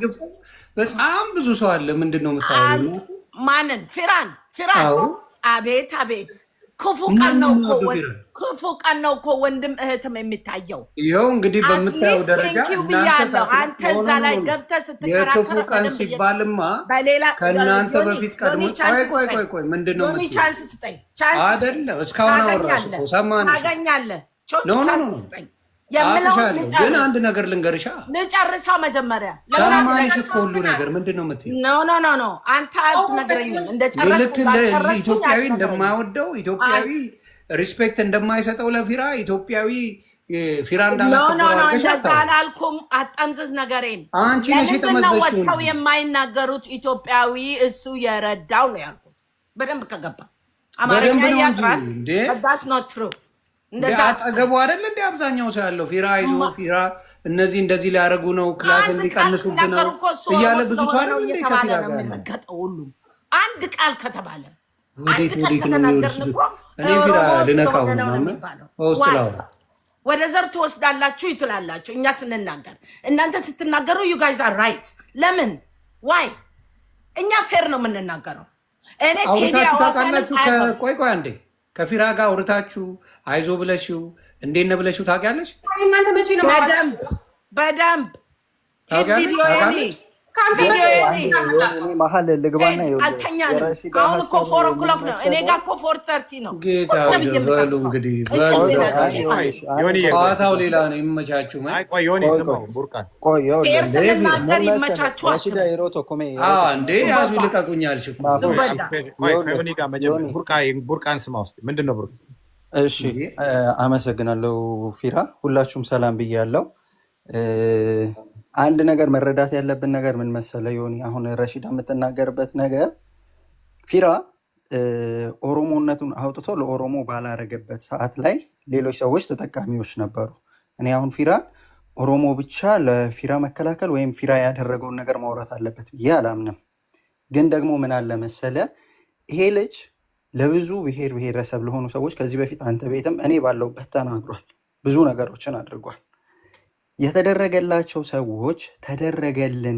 በጣም ብዙ ሰው አለ። ምንድን ነው የምታየው?
ማንን? ፊራን። አቤት ክፉ ቀን ነው እኮ ወንድም እህትም የሚታየው።
ይኸው እንግዲህ በምታየው ደረጃ
አንተ እዛ ላይ ገብተህ ስትከራከር
የክፉ ቀን ሲባልማ ከእናንተ በፊት ቀድሞ ቆይ ምንድን ነው
ቻንስ ስጠኝ።
አይደለም እስካሁን አወራሽ እኮ ሰማን።
ታገኛለህ። ቻንስ ስጠኝ
ግን አንድ ነገር ልንገርሻ፣
ልጨርሳ መጀመሪያ
ሰማንሽ እኮ ሁሉ ነገር ምንድን ነው የምትይው?
ኖ አንተ አትነግረኝም።
ልክ ኢትዮጵያዊ እንደማይወደው ኢትዮጵያዊ ሪስፔክት እንደማይሰጠው ለፊራ ኢትዮጵያዊ ፊራ
እንደዛ አላልኩም። አጠምዝዝ ነገሬን።
አንቺ ነሽ የተመዘዝሽው።
የማይናገሩት ኢትዮጵያዊ እሱ የረዳው ነው ያልኩት። በደንብ ከገባ አማርኛ ያጥራል። that's not true።
አጠገቡ አይደል እንደ አብዛኛው ሰው ያለው ፊራ ይዞ ፊራ እነዚህ እንደዚህ ሊያደርጉ ነው ክላስ እንዲቀንሱብን ነው እያለ ብዙ ታሪክ እየተባለ ነው የሚረገጠው። ሁሉም አንድ ቃል ከተባለ አንድ ቃል ከተናገርን እኮ እኔ ፊራ ልነካው ነው
ወደ ዘር ትወስዳላችሁ ይትላላችሁ። እኛ ስንናገር እናንተ ስትናገሩ you guys are right። ለምን why? እኛ ፌር ነው የምንናገረው። እኔ ቴዲ
አዋሳላችሁ ቆይ አንዴ ከፊራ ጋር አውርታችሁ አይዞ ብለሽው እንዴት ነው ብለሽው ታውቂያለሽ?
እናንተ መቼ ነው
በደንብ
መሀል ልግባና
አልተኛንም። አሁን እኮ 4 o'clock ነው። እኔ ጋር እኮ 4:30 ነው።
ጨዋታው ሌላ ነው። ይመቻችሁ። እንዴ ያዙ ልቀቁኝ አልሽ እኮ።
ቡርቃን ስማ ውስጥ ምንድን ነው?
እሺ አመሰግናለሁ ፊራ። ሁላችሁም ሰላም ብያለሁ። አንድ ነገር መረዳት ያለብን ነገር ምን መሰለ ዮኒ፣ አሁን ረሺዳ የምትናገርበት ነገር ፊራ ኦሮሞነቱን አውጥቶ ለኦሮሞ ባላረገበት ሰዓት ላይ ሌሎች ሰዎች ተጠቃሚዎች ነበሩ። እኔ አሁን ፊራን ኦሮሞ ብቻ ለፊራ መከላከል ወይም ፊራ ያደረገውን ነገር ማውራት አለበት ብዬ አላምንም። ግን ደግሞ ምን አለ መሰለ ይሄ ልጅ ለብዙ ብሔር ብሔረሰብ ለሆኑ ሰዎች ከዚህ በፊት አንተ ቤትም እኔ ባለውበት ተናግሯል። ብዙ ነገሮችን አድርጓል። የተደረገላቸው ሰዎች ተደረገልን፣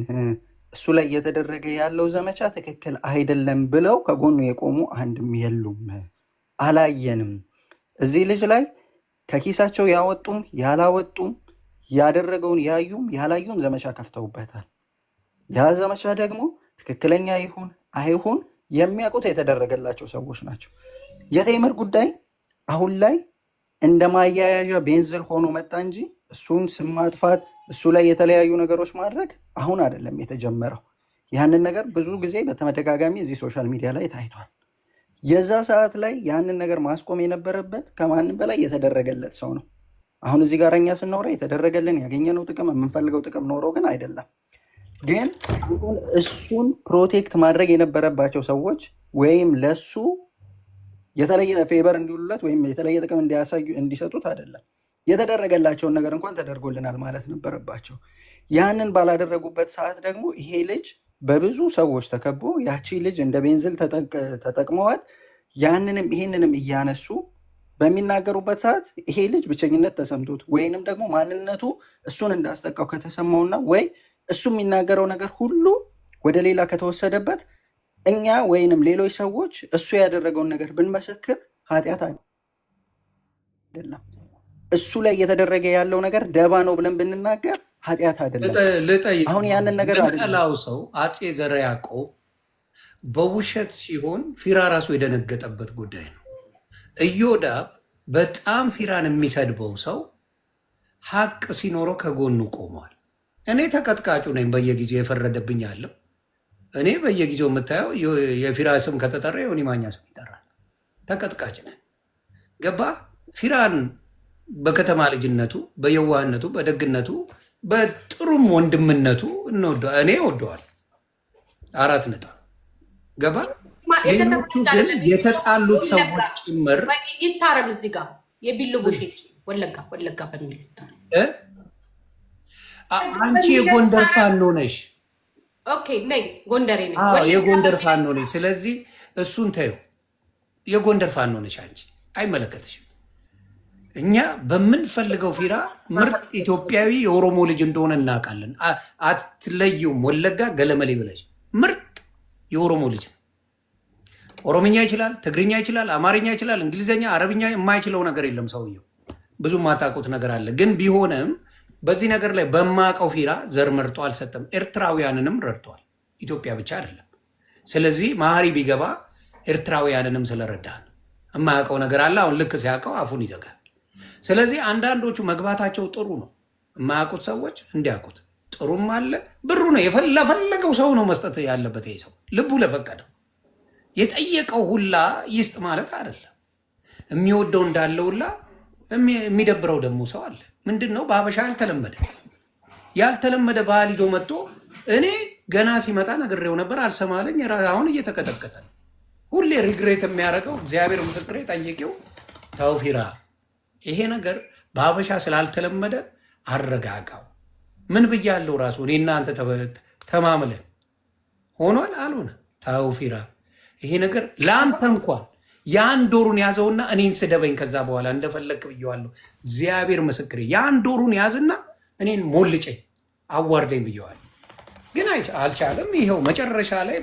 እሱ ላይ እየተደረገ ያለው ዘመቻ ትክክል አይደለም ብለው ከጎኑ የቆሙ አንድም የሉም። አላየንም። እዚህ ልጅ ላይ ከኪሳቸው ያወጡም ያላወጡም ያደረገውን ያዩም ያላዩም ዘመቻ ከፍተውበታል። ያ ዘመቻ ደግሞ ትክክለኛ ይሁን አይሁን የሚያውቁት የተደረገላቸው ሰዎች ናቸው። የቴምር ጉዳይ አሁን ላይ እንደ ማያያዣ ቤንዝል ሆኖ መጣ እንጂ እሱን ስም ማጥፋት እሱ ላይ የተለያዩ ነገሮች ማድረግ አሁን አይደለም የተጀመረው። ያንን ነገር ብዙ ጊዜ በተደጋጋሚ እዚህ ሶሻል ሚዲያ ላይ ታይቷል። የዛ ሰዓት ላይ ያንን ነገር ማስቆም የነበረበት ከማንም በላይ የተደረገለት ሰው ነው። አሁን እዚህ ጋር እኛ ስናወራ የተደረገልን ያገኘነው ጥቅም የምንፈልገው ጥቅም ኖሮ ግን አይደለም። ግን እሱን ፕሮቴክት ማድረግ የነበረባቸው ሰዎች ወይም ለሱ የተለየ ፌቨር እንዲውሉለት ወይም የተለየ ጥቅም እንዲሰጡት አይደለም። የተደረገላቸውን ነገር እንኳን ተደርጎልናል ማለት ነበረባቸው። ያንን ባላደረጉበት ሰዓት ደግሞ ይሄ ልጅ በብዙ ሰዎች ተከቦ ያቺ ልጅ እንደ ቤንዝል ተጠቅመዋት ያንንም ይሄንንም እያነሱ በሚናገሩበት ሰዓት ይሄ ልጅ ብቸኝነት ተሰምቶት ወይንም ደግሞ ማንነቱ እሱን እንዳስጠቃው ከተሰማውና ወይ እሱ የሚናገረው ነገር ሁሉ ወደ ሌላ ከተወሰደበት እኛ ወይንም ሌሎች ሰዎች እሱ ያደረገውን ነገር ብንመሰክር ኃጢአት አይደለም። እሱ ላይ እየተደረገ ያለው ነገር ደባ ነው ብለን ብንናገር ኃጢአት አይደለም። አሁን ያንን ነገር
ለጠላው ሰው አፄ ዘርዓ ያዕቆብ በውሸት ሲሆን ፊራ ራሱ የደነገጠበት ጉዳይ ነው። ኢዮዳብ በጣም ፊራን የሚሰድበው ሰው ሀቅ ሲኖረው ከጎኑ ቆሟል። እኔ ተቀጥቃጩ ነኝ። በየጊዜው የፈረደብኝ አለው። እኔ በየጊዜው የምታየው የፊራ ስም ከተጠራ ዮኒ ማኛ ስም ይጠራል። ተቀጥቃጭ ነን። ገባ ፊራን በከተማ ልጅነቱ፣ በየዋህነቱ፣ በደግነቱ፣ በጥሩም ወንድምነቱ እኔ ወደዋል። 4 ነጥብ ገባ። ሌሎቹ ግን የተጣሉት ሰዎች ጭምር
ይታረም። እዚህ ጋር የቢሉ ቡሽት ወለጋ በሚል
አንቺ የጎንደር ፋኖ ነሽ።
ኦኬ ነኝ፣ ጎንደሬ ነኝ።
የጎንደር ፋኖ ነሽ። ስለዚህ እሱን ተይው። የጎንደር ፋኖ ነሽ አንቺ፣ አይመለከትሽም። እኛ በምንፈልገው ፊራ ምርጥ ኢትዮጵያዊ የኦሮሞ ልጅ እንደሆነ እናውቃለን። አትለዩም። ወለጋ ገለመሌ ብለሽ ምርጥ የኦሮሞ ልጅ ነው። ኦሮምኛ ይችላል፣ ትግርኛ ይችላል፣ አማርኛ ይችላል፣ እንግሊዝኛ፣ አረብኛ የማይችለው ነገር የለም ሰውየው። ብዙ ማታውቁት ነገር አለ። ግን ቢሆንም በዚህ ነገር ላይ በማውቀው ፊራ ዘር መርጦ አልሰጠም። ኤርትራውያንንም ረድቷል። ኢትዮጵያ ብቻ አይደለም። ስለዚህ መሀሪ ቢገባ ኤርትራውያንንም ስለረዳን የማያውቀው ነገር አለ። አሁን ልክ ሲያውቀው አፉን ይዘጋል። ስለዚህ አንዳንዶቹ መግባታቸው ጥሩ ነው። የማያውቁት ሰዎች እንዲያውቁት ጥሩም አለ። ብሩ ነው ለፈለገው ሰው ነው መስጠት ያለበት። ይሄ ሰው ልቡ ለፈቀደው የጠየቀው ሁላ ይስጥ ማለት አይደለም። የሚወደው እንዳለ ሁላ የሚደብረው ደግሞ ሰው አለ። ምንድን ነው በሀበሻ ያልተለመደ ባህል ይዞ መጥቶ እኔ ገና ሲመጣ ነግሬው ነበር አልሰማለኝ። አሁን እየተቀጠቀጠ ነው። ሁሌ ሪግሬት የሚያደርገው እግዚአብሔር ምስክሬ ጠየቄው ተውፊራ ይሄ ነገር በሀበሻ ስላልተለመደ አረጋጋው። ምን ብያለው ራሱ እኔ እናንተ ተማምለን ሆኗል አልሆነ ተውፊራ ይሄ ነገር ለአንተ እንኳን የአንድ ወሩን ያዘውና እኔን ስደበኝ ከዛ በኋላ እንደፈለግ ብየዋለሁ። እግዚአብሔር ምስክሬ የአንድ ወሩን ያዝና እኔን ሞልጨኝ አዋርደኝ ብየዋለሁ። ግን አልቻለም። ይኸው መጨረሻ ላይ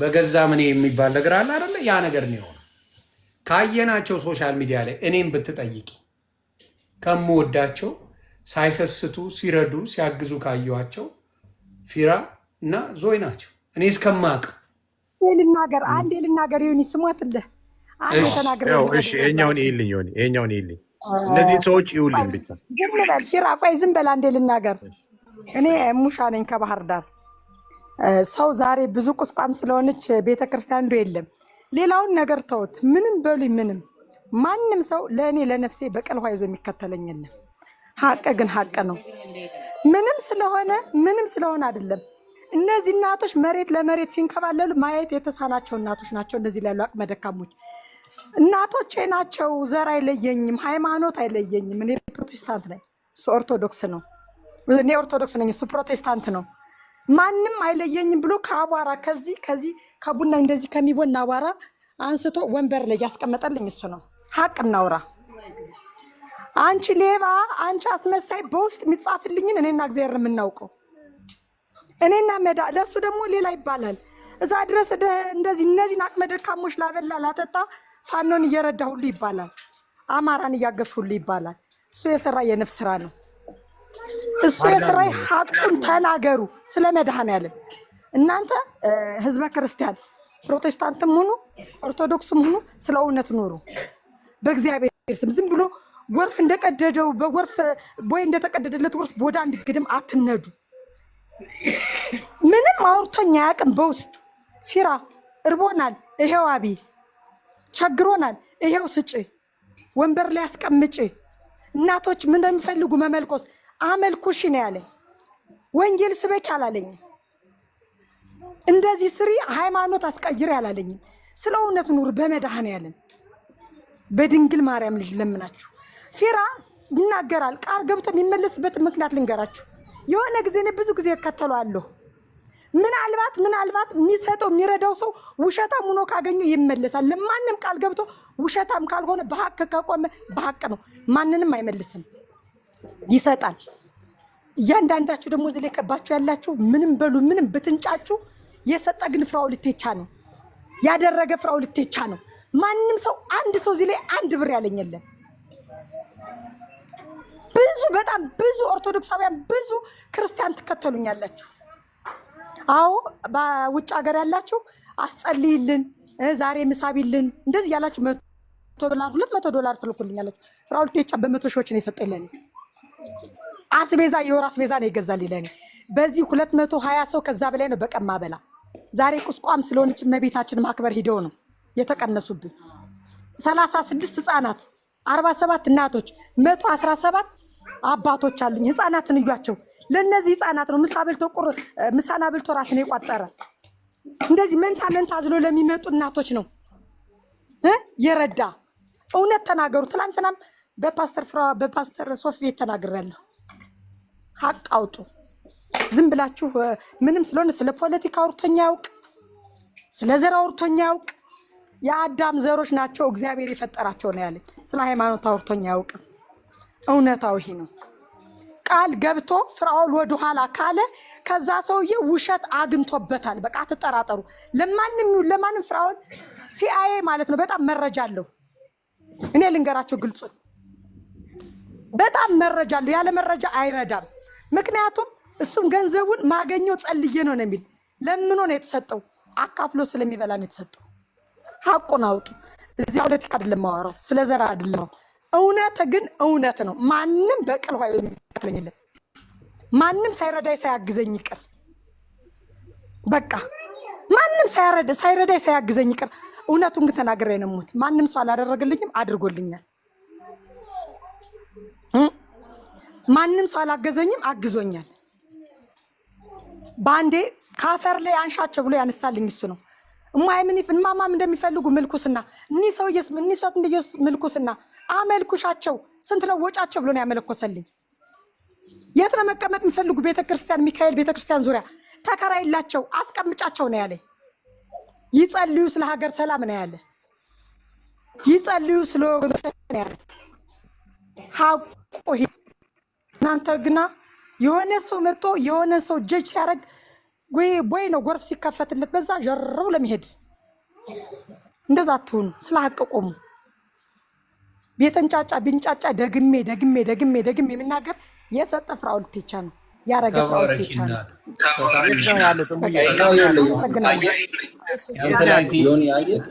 በገዛ ምን የሚባል ነገር አለ አይደለ? ያ ነገር ነው የሆነው። ካየናቸው ሶሻል ሚዲያ ላይ እኔም ብትጠይቂ ከምወዳቸው ሳይሰስቱ ሲረዱ ሲያግዙ ካየኋቸው ፊራ እና ዞይ ናቸው እኔ እስከማቅ።
ልናገር አንዴ ልናገር ይሁን ይስሞትልህ አንዴ ተናግረው።
እሺ የኛውን ይልኝ ይሁን የኛውን ይልኝ እነዚህ ሰዎች ይውልኝ ብቻ
ዝም በል ፊራ፣ ቆይ ዝም በል አንዴ ልናገር። እኔ ሙሻ ነኝ ከባህር ዳር። ሰው ዛሬ ብዙ ቁስቋም ስለሆነች ቤተክርስቲያን እንዶ የለም። ሌላውን ነገር ተውት፣ ምንም በሉኝ ምንም። ማንም ሰው ለእኔ ለነፍሴ በቀል ውሃ ይዞ የሚከተለኝ የለም። ሀቅ ግን ሀቅ ነው። ምንም ስለሆነ አይደለም። እነዚህ እናቶች መሬት ለመሬት ሲንከባለሉ ማየት የተሳናቸው እናቶች ናቸው። እንደዚህ ላይ ያሉ አቅመ ደካሞች እናቶቼ ናቸው። ዘር አይለየኝም፣ ሃይማኖት አይለየኝም። እኔ ፕሮቴስታንት ነኝ፣ እሱ ኦርቶዶክስ ነው። እኔ ኦርቶዶክስ ነኝ፣ እሱ ፕሮቴስታንት ነው። ማንም አይለየኝም ብሎ ከአቧራ ከዚህ ከቡና እንደዚህ ከሚቦን አቧራ አንስቶ ወንበር ላይ ያስቀመጠልኝ እሱ ነው። ሀቅ እናውራ። አንቺ ሌባ፣ አንቺ አስመሳይ፣ በውስጥ የሚጻፍልኝን እኔና እግዚአብሔር የምናውቀው እኔና መዳ ለሱ ደግሞ ሌላ ይባላል። እዛ ድረስ እንደዚህ እነዚህን አቅመ ደካሞች ላበላ ላጠጣ ፋኖን እየረዳ ሁሉ ይባላል። አማራን እያገዝ ሁሉ ይባላል። እሱ የሰራ የነፍስ ስራ ነው። እሱ የሰራ ሀቁን ተናገሩ። ስለ መድኃኔዓለም እናንተ ህዝበ ክርስቲያን ፕሮቴስታንትም ሁኑ ኦርቶዶክስም ሁኑ ስለ እውነት ኑሩ። በእግዚአብሔር ስም ዝም ብሎ ጎርፍ እንደቀደደው በጎርፍ ቦይ እንደተቀደደለት ጎርፍ ቦዳ እንድግድም አትነዱ። ምንም አውርቶኛ ያቅም በውስጥ ፊራ እርቦናል፣ ይሄው አቢ ቸግሮናል፣ ይሄው ስጭ፣ ወንበር ላይ አስቀምጭ። እናቶች ምን እንደሚፈልጉ መመልኮስ አመልኩሽ ነው ያለኝ። ወንጌል ስበክ አላለኝም። እንደዚህ ስሪ ሃይማኖት አስቀይር ያላለኝም። ስለ እውነት ኑር በመድኃኔዓለም በድንግል ማርያም ልጅ ለምናችሁ። ፊራ ይናገራል፣ ቃል ገብቶ የሚመለስበት ምክንያት ልንገራችሁ። የሆነ ጊዜ እኔ ብዙ ጊዜ እከተለዋለሁ። ምናልባት የሚሰጠው የሚረዳው ሰው ውሸታም ሆኖ ካገኘ ይመለሳል። ለማንም ቃል ገብቶ ውሸታም ካልሆነ በሀቅ ከቆመ በሀቅ ነው፣ ማንንም አይመልስም፣ ይሰጣል። እያንዳንዳችሁ ደግሞ እዚህ ላይ ከባችሁ ያላችሁ ምንም በሉ ምንም ብትንጫችሁ፣ የሰጠ ግን ፍራው ልትቻ ነው፣ ያደረገ ፍራው ልትቻ ነው። ማንም ሰው አንድ ሰው እዚህ ላይ አንድ ብር ያለኝ የለም። በጣም ብዙ ኦርቶዶክሳውያን ብዙ ክርስቲያን ትከተሉኛላችሁ። አዎ በውጭ ሀገር ያላችሁ አስጸልይልን፣ ዛሬ ምሳቢልን እንደዚህ ያላችሁ $100 $200 ትልኩልኛላችሁ። ፍራውል ቴቻ በመቶ ሺዎች ነው የሰጠኝ ለኔ። አስቤዛ የወር አስቤዛ ነው የገዛልኝ ለኔ። በዚህ 220 ሰው ከዛ በላይ ነው በቀን ማበላ። ዛሬ ቁስቋም ስለሆነች እመቤታችን ማክበር ሂደው ነው የተቀነሱብኝ። 36 ህፃናት 47 እናቶች 117 አባቶች አሉኝ። ህፃናትን እዩዋቸው። ለነዚህ ህፃናት ነው ምሳና በልቶ ራት ነው የቋጠረ። እንደዚህ መንታ ዝሎ ለሚመጡ እናቶች ነው የረዳ። እውነት ተናገሩ። ትናንትናም በፓስተር ሶፊ ቤት ተናግሬያለሁ። ሀቅ አውጡ። ዝም ብላችሁ ምንም ስለሆነ ስለ ፖለቲካ አውርቶኛ ያውቅ፣ ስለ ዘር አውርቶኛ ያውቅ። የአዳም ዘሮች ናቸው እግዚአብሔር የፈጠራቸው ነው ያለኝ። ስለ ሃይማኖት አውርቶኛ ያውቅም። እውነታው ይሄ ነው። ቃል ገብቶ ፍራኦል ወደ ኋላ ካለ ከዛ ሰውዬ ውሸት አግኝቶበታል። በቃ ተጠራጠሩ። ለማንም ፍራኦል ሲአይኤ ማለት ነው በጣም መረጃ አለው። እኔ ልንገራቸው ግልጹ በጣም መረጃ አለው። ያለ መረጃ አይረዳም። ምክንያቱም እሱም ገንዘቡን ማገኘው ጸልዬ ነው የሚል ለምኖ ነው የተሰጠው። አካፍሎ ስለሚበላ ነው የተሰጠው። ሀቁን አውጡ። እዚህ ፖለቲካ አይደለም ማወራው፣ ስለ ዘር አይደለም። እውነት ግን እውነት ነው። ማንም በቀል ሆይ የሚከተለኝ ማንም ሳይረዳይ ሳያግዘኝ ይቅር። በቃ ማንም ሳይረዳይ ሳያግዘኝ ይቅር። እውነቱን ግን ተናግሬ ነው የምሞት። ማንም ሰው አላደረገልኝም፣ አድርጎልኛል። ማንም ሰው አላገዘኝም፣ አግዞኛል። ባንዴ ካፈር ላይ አንሻቸው ብሎ ያነሳልኝ እሱ ነው። እማማም እንደሚፈልጉ ምልኩስና እኒህ ሰውዬስ ምልኩስና አመልኩሻቸው ስንት ነው ወጫቸው ብሎ ነው ያመለኮሰልኝ። የት ነው መቀመጥ የሚፈልጉ? ቤተክርስቲያን ሚካኤል ቤተክርስቲያን ዙሪያ ተከራይላቸው አስቀምጫቸው ነው ያለኝ። ይጸልዩ ስለ ሀገር ሰላም ነው ያለ። ይጸልዩ ስለ ወገኖች ነው ያለ። ሀቆ እናንተ ግና የሆነ ሰው መጥቶ የሆነ ሰው ጀጅ ሲያደርግ ወይ ነው ጎርፍ ሲከፈትለት በዛ ጀረው ለመሄድ እንደዛ አትሁኑ። ስለ ሀቅ ቆሙ። ቤተንጫጫ ቢንጫጫ ደግሜ የምናገር የሰጠ ፍራኦል ቴቻ ነው ያረገ ፍራኦል ቴቻ ነው።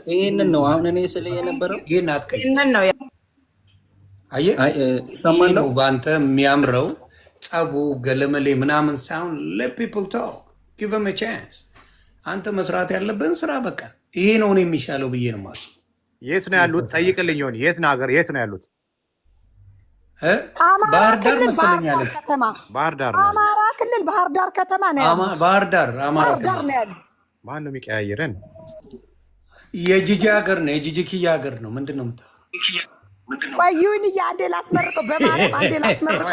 ይሄንን ነው አሁን እኔ ስለ የነበረው
ይሄንን ነው ነው በአንተ የሚያምረው ጸቡ ገለመሌ ምናምን ሳይሆን let people talk give them a chance። አንተ መስራት ያለብን ስራ በቃ ይሄ ነው የሚሻለው ብዬ ነው ማለት።
የት ነው ያሉት? ጠይቅልኝ ሆነ የት ነው ሀገር የት ነው ያሉት?
ባህር ዳር መሰለኝ አለች።
ባህር ዳር
አማራ ክልል ባህር ዳር ከተማ ነው ያሉት።
ባህር ዳር አማራ
ክልል ነው ያሉት።
ማን ነው የሚቀያየረን?
የጂጂ ሀገር ነው የጂጂ ኪያ ሀገር ነው። ምንድነው የምታወራው?
ቆዩን አንዴ ላስመርቀው በማለት አንዴ ላስመርቀው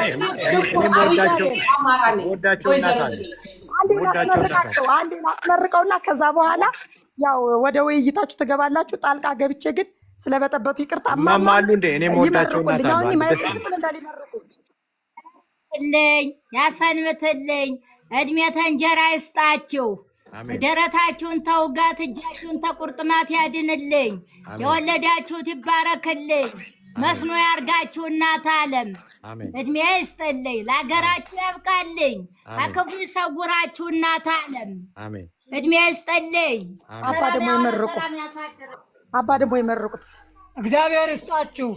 አንዴ ላስመርቀውና ከዛ በኋላ ያው ወደ ውይይታችሁ ትገባላችሁ። ጣልቃ ገብቼ ግን ስለበጠበጡ ይቅርታ
ማማሉ እንደ እኔ ወዳቸው
እናታለኝ ያሰንብትልኝ፣ እድሜ ተንጀራ ይስጣችሁ፣ ደረታችሁን ተውጋት፣ እጃችሁን ተቁርጥማት ያድንልኝ፣ የወለዳችሁት ይባረክልኝ፣ መስኖ ያርጋችሁ እናት ዓለም እድሜ ይስጥልኝ፣ ለሀገራችሁ ያብቃልኝ፣ ከክፉ ይሰውራችሁ እናት ዓለም እድሜ ይስጥልኝ።
አባ ደግሞ ይመርቁ አባ ደግሞ ይመርቁት።
እግዚአብሔር ይስጣችሁ፣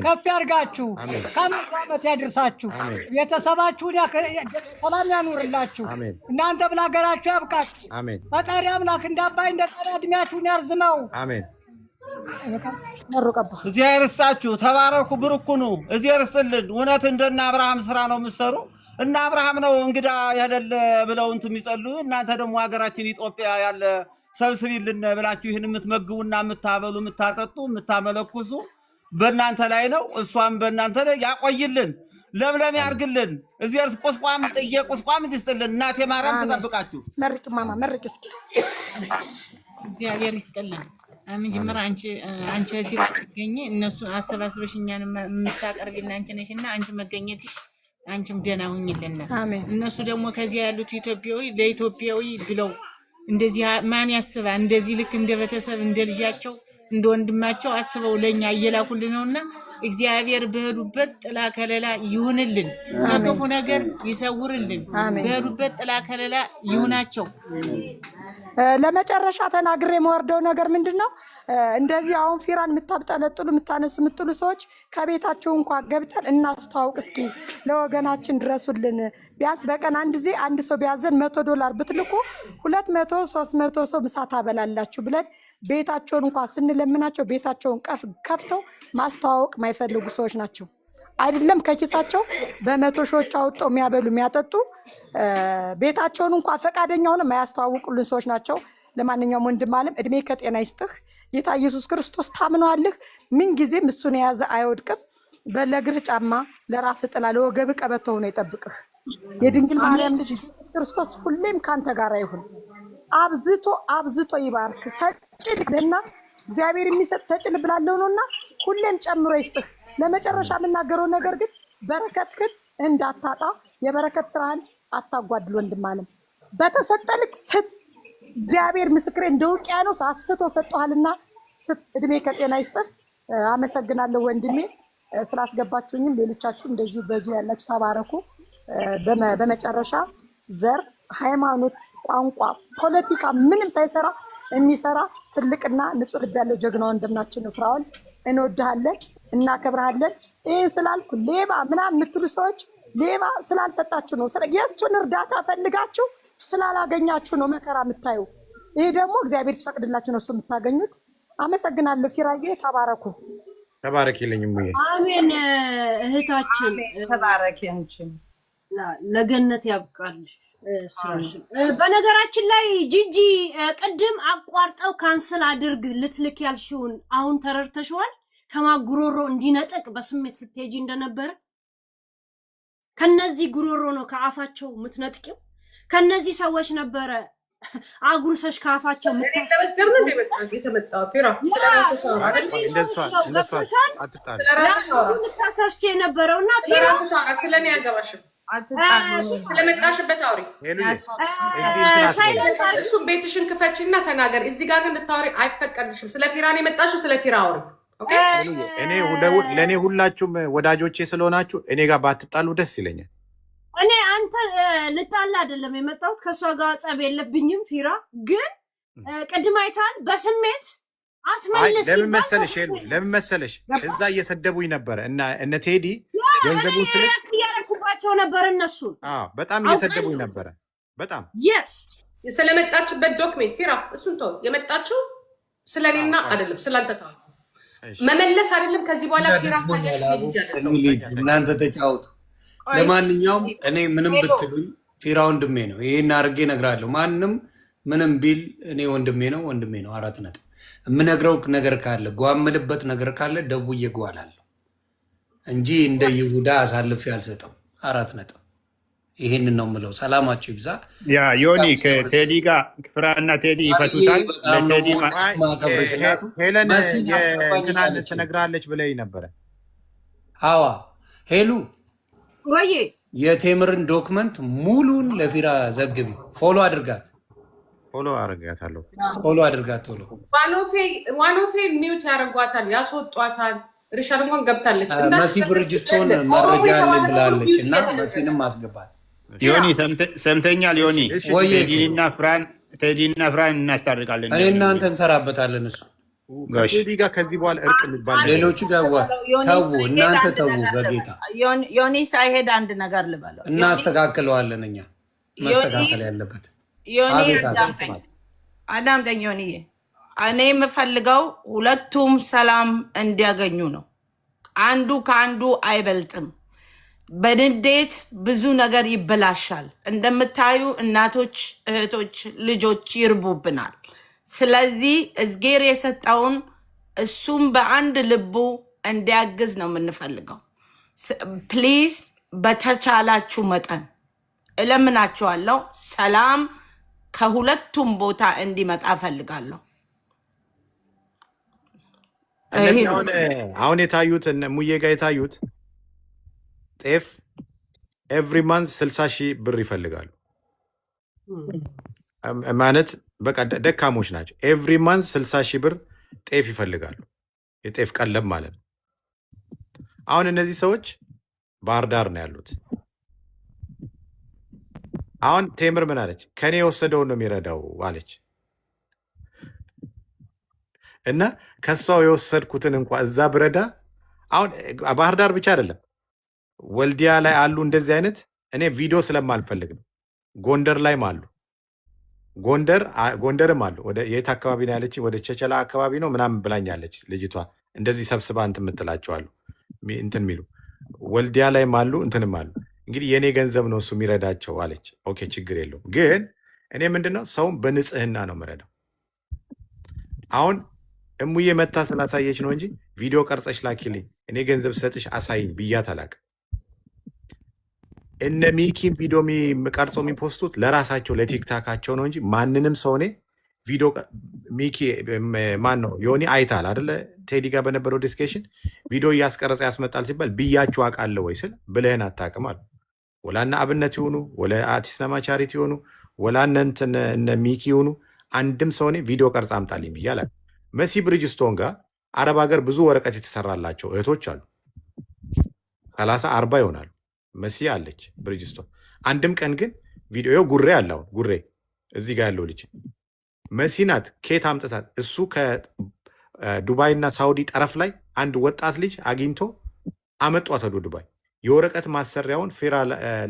ከፍ ያርጋችሁ፣ ከመቶ ዓመት ያድርሳችሁ፣ ቤተሰባችሁን ሰላም ያኑርላችሁ፣ እናንተ ብላ ሀገራችሁ ያብቃችሁ። ፈጣሪ አምላክ እንደ አባይ እንደ ጣና እድሜያችሁን ያርዝመው። እግዚአብሔር ይስጣችሁ፣ ተባረኩ፣ ብርኩኑ፣ እግዚአብሔር ይስጥልን። እውነት እንደና አብርሃም ስራ ነው የምትሰሩ እና አብርሃም ነው እንግዳ ያለለ ብለው እንትን የሚጸልዩ እናንተ ደግሞ ሀገራችን ኢትዮጵያ ያለ ሰብስቢልን ብላችሁ ይህን የምትመግቡና የምታበሉ የምታጠጡ የምታመለኩሱ በእናንተ ላይ ነው። እሷም በእናንተ ላይ ያቆይልን፣ ለምለም ያርግልን። እግዚአብሔር ቁስቋም ጥዬ ቁስቋም ይስጥልን። እናቴ ማርያም ትጠብቃችሁ።
መርቅ ማማ መርቅ እስኪ።
እግዚአብሔር ይስጥልን። መጀመሪያ አንቺ እዚህ ትገኝ እነሱ አሰባስበሽ እኛን የምታቀርቢና አንቺ ነሽና አንቺ መገኘትሽ አንቺም ደህና ሁኝልና እነሱ ደግሞ ከዚያ ያሉት ኢትዮጵያዊ ለኢትዮጵያዊ ብለው እንደዚህ ማን ያስባ እንደዚህ ልክ እንደ ቤተሰብ እንደ ልጃቸው እንደ ወንድማቸው አስበው ለኛ እየላኩልን ነውና እግዚአብሔር በሄዱበት ጥላ ከለላ ይሁንልን፣ ከክፉ ነገር ይሰውርልን፣ በሄዱበት ጥላ ከለላ ይሁናቸው።
ለመጨረሻ ተናግሬ የምወርደው ነገር ምንድነው? እንደዚህ አሁን ፊራን የምታብጠለጥሉ የምታነሱ የምትሉ ሰዎች ከቤታቸው እንኳን ገብተን እናስተዋውቅ እስኪ፣ ለወገናችን ድረሱልን። ቢያንስ በቀን አንድ ጊዜ አንድ ሰው ቢያዘን $100 ብትልኩ 200 300 ሰው ምሳ ታበላላችሁ ብለን ቤታቸውን እንኳን ስንለምናቸው ቤታቸውን ከፍተው ማስተዋወቅ ማይፈልጉ ሰዎች ናቸው። አይደለም ከኪሳቸው በመቶ ሺዎች አውጥተው የሚያበሉ የሚያጠጡ ቤታቸውን እንኳን ፈቃደኛ ሆነ ማያስተዋውቁልን ሰዎች ናቸው። ለማንኛውም ወንድም ዓለም እድሜ ከጤና ይስጥህ። ጌታ ኢየሱስ ክርስቶስ ታምነዋልህ። ምን ጊዜም እሱን የያዘ አይወድቅም። በለግርህ ጫማ ለራስ ጥላ ለወገብ ቀበቶ ሆኖ ይጠብቅህ። የድንግል ማርያም ልጅ ክርስቶስ ሁሌም ካንተ ጋር ይሁን። አብዝቶ አብዝቶ ይባርክ። ሰጭልና እግዚአብሔር የሚሰጥ ሰጭ ልብ ላለው ነውና ሁሌም ጨምሮ ይስጥህ። ለመጨረሻ የምናገረው ነገር ግን በረከትህን እንዳታጣ፣ የበረከት ስራህን አታጓድል። ወንድም ዓለም በተሰጠልክ ስጥ። እግዚአብሔር ምስክሬ እንደ ውቅያኖስ አስፍቶ ሰጥቷልና ስጥ። እድሜ ከጤና ይስጥህ። አመሰግናለሁ ወንድሜ ስላስገባችሁኝም፣ ሌሎቻችሁ እንደዚሁ በዚሁ ያላችሁ ተባረኩ። በመጨረሻ ዘር፣ ሃይማኖት፣ ቋንቋ፣ ፖለቲካ ምንም ሳይሰራ የሚሰራ ትልቅና ንጹህ ልብ ያለው ጀግና ወንድማችን ነው ፍራኦል። እንወድሃለን፣ እናከብርሃለን። ይህን ስላልኩ ሌባ ምናምን የምትሉ ሰዎች ሌባ ስላልሰጣችሁ ነው፣ የእሱን እርዳታ ፈልጋችሁ ስላላገኛችሁ ነው መከራ የምታዩ። ይሄ ደግሞ እግዚአብሔር ሲፈቅድላችሁ ነው እሱ የምታገኙት። አመሰግናለሁ። ፊራዬ ተባረኩ።
ተባረኪልኝ ሙዬ።
አሜን። እህታችን
ተባረኪ። አንቺም
ለገነት ያብቃልሽ። በነገራችን ላይ ጂጂ ቅድም አቋርጠው ካንስል አድርግ ልትልክ ያልሽውን አሁን ተረድተሽዋል? ከማጉሮሮ እንዲነጥቅ በስሜት ስትሄጂ እንደነበረ ከነዚህ ጉሮሮ ነው ከአፋቸው የምትነጥቂው። ከነዚህ ሰዎች ነበረ አጉርሰሽ ከአፋቸው ምታሳስቼ የነበረውና
ስለኔ ያገባሽም ለመጣሽበት አውሪ። እሱም ቤትሽን ክፈችና ተናገር። እዚህ ጋር ግን ልታወሪ አይፈቀድሽም። ስለ ፊራን የመጣሽው ስለ ፊራ አውሪ።
ለእኔ ሁላችሁም ወዳጆቼ ስለሆናችሁ እኔ ጋር ባትጣሉ ደስ ይለኛል።
አንተ ልጣላ አይደለም የመጣሁት ከሷ ጋር ጸብ የለብኝም። ፊራ ግን ቅድም አይታል በስሜት አስመልስ
ለምን መሰለሽ እዛ እየሰደቡኝ ነበረ እና እነ ቴዲ ገንዘቡን
እያረኩባቸው ነበር እነሱ
በጣም እየሰደቡኝ ነበረ በጣም
የስ ስለመጣችበት ዶክሜንት ፊራ እሱን ተው የመጣችው ስለኔና አይደለም ስላንተ ተው መመለስ አይደለም ከዚህ በኋላ ፊራ ታያሽ ልጅ አይደለም
እናንተ ተጫወቱ ለማንኛውም እኔ ምንም ብትሉኝ ፊራ ወንድሜ ነው ይሄን አርጌ እነግራለሁ ማንም ምንም ቢል እኔ ወንድሜ ነው 4 ነጥብ የምነግረው ነገር ካለ ጓምልበት ነገር ካለ ደውዬ ጓላለሁ እንጂ እንደ ይሁዳ አሳልፌ አልሰጠም 4 ነጥብ ይሄንን ነው የምለው ሰላማችሁ ይብዛ
ያ ዮኒ ከቴዲ ጋር ፍራና ቴዲ ይፈቱታል ለቴዲ
ሄለን የእንትናን ትነግራለች ብለኝ ነበረ
አዋ ሄሉ
ወይ
የቴምርን ዶክመንት ሙሉን ለፊራ ዘግቢ ፎሎ አድርጋት
ፎሎ አድርጋታለሁ
ፎሎ አድርጋት ቶሎ
ዋኖፌ ሚውት ያደርጓታል ያስወጧታል ሪሻድ እንኳን ገብታለች
መሲ ብርጅስቶን መረጃ አለኝ ብላለች እና መሲንም ማስገባት
ዮኒ ሰምተኛል ዮኒ ቴዲና ፍራን እናስታርቃለን
እኔ እናንተ እንሰራበታለን እሱ
ቴዲ ጋር ከዚህ በኋላ እርቅ የሚባል
ሌሎቹ ጋዋ ተው እናንተ ተው በጌታ
ዮኒ ሳይሄድ አንድ ነገር ልበለው
እናስተካክለዋለን እኛ ማስተካከል ያለበት
ዮኒ አዳምጠኝ ዮኒ እኔ የምፈልገው ሁለቱም ሰላም እንዲያገኙ ነው አንዱ ከአንዱ አይበልጥም በንዴት ብዙ ነገር ይበላሻል እንደምታዩ እናቶች እህቶች ልጆች ይርቡብናል ስለዚህ እዝጌር የሰጠውን እሱም በአንድ ልቡ እንዲያግዝ ነው የምንፈልገው ፕሊዝ በተቻላችሁ መጠን እለምናችኋለሁ ሰላም ከሁለቱም ቦታ እንዲመጣ ፈልጋለሁ
አሁን የታዩት ሙዬ ጋር የታዩት ጤፍ ኤቭሪ ማንት 60,000 ብር ይፈልጋሉ ማለት በቃ ደካሞች ናቸው ኤቭሪ ማንት 60,000 ብር ጤፍ ይፈልጋሉ የጤፍ ቀለብ ማለት ነው አሁን እነዚህ ሰዎች ባህር ዳር ነው ያሉት አሁን ቴምር ምን አለች ከኔ የወሰደውን ነው የሚረዳው አለች እና ከሷው የወሰድኩትን እንኳን እዛ ብረዳ አሁን ባህር ዳር ብቻ አይደለም ወልዲያ ላይ አሉ እንደዚህ አይነት እኔ ቪዲዮ ስለማልፈልግ ነው ጎንደር ላይም አሉ ጎንደርም አሉ ወደ የት አካባቢ ነው ያለች ወደ ቸቸላ አካባቢ ነው ምናምን ብላኛለች ልጅቷ እንደዚህ ሰብስባ እንትን የምትላቸዋሉ እንትን የሚሉ ወልዲያ ላይም አሉ እንትንም አሉ እንግዲህ የኔ ገንዘብ ነው እሱ የሚረዳቸው አለች ኦኬ ችግር የለውም ግን እኔ ምንድነው ሰውን በንጽህና ነው የምረዳው አሁን እሙዬ መታ ስላሳየች ነው እንጂ ቪዲዮ ቀርጸሽ ላኪልኝ እኔ ገንዘብ ሰጥሽ አሳይኝ ብያት አላውቅም እነ ሚኪን ቪዲዮ ቀርጾ የሚፖስቱት ለራሳቸው ለቲክታካቸው ነው እንጂ ማንንም ሰው እኔ ቪዲዮ ሚኪ ማን ነው ዮኒ አይታል አይደለ ቴዲ ጋር በነበረው ዲስከሽን ቪዲዮ እያስቀረጸ ያስመጣል ሲባል ብያችሁ አውቃለሁ ወይ ስል ብለህን አታውቅም አሉ ወላና አብነት ይሆኑ ወላ አርቲስት ለማቻሪት ይሆኑ ወላ እነ ሚኪ ይሆኑ አንድም ሰው እኔ ቪዲዮ ቀርጻ አምጣልኝ ብያለሁ መሲ ብሪጅስቶን ጋር አረብ ሀገር ብዙ ወረቀት የተሰራላቸው እህቶች አሉ 30-40 ይሆናሉ መሲ አለች ብሪጅስቶን አንድም ቀን ግን ቪዲዮ ጉሬ አለው ጉሬ እዚህ ጋር ያለው ልጅ መሲ ናት ኬት አምጥታት እሱ ከዱባይ እና ሳውዲ ጠረፍ ላይ አንድ ወጣት ልጅ አግኝቶ አመጧት ወደ ዱባይ የወረቀት ማሰሪያውን ፌራ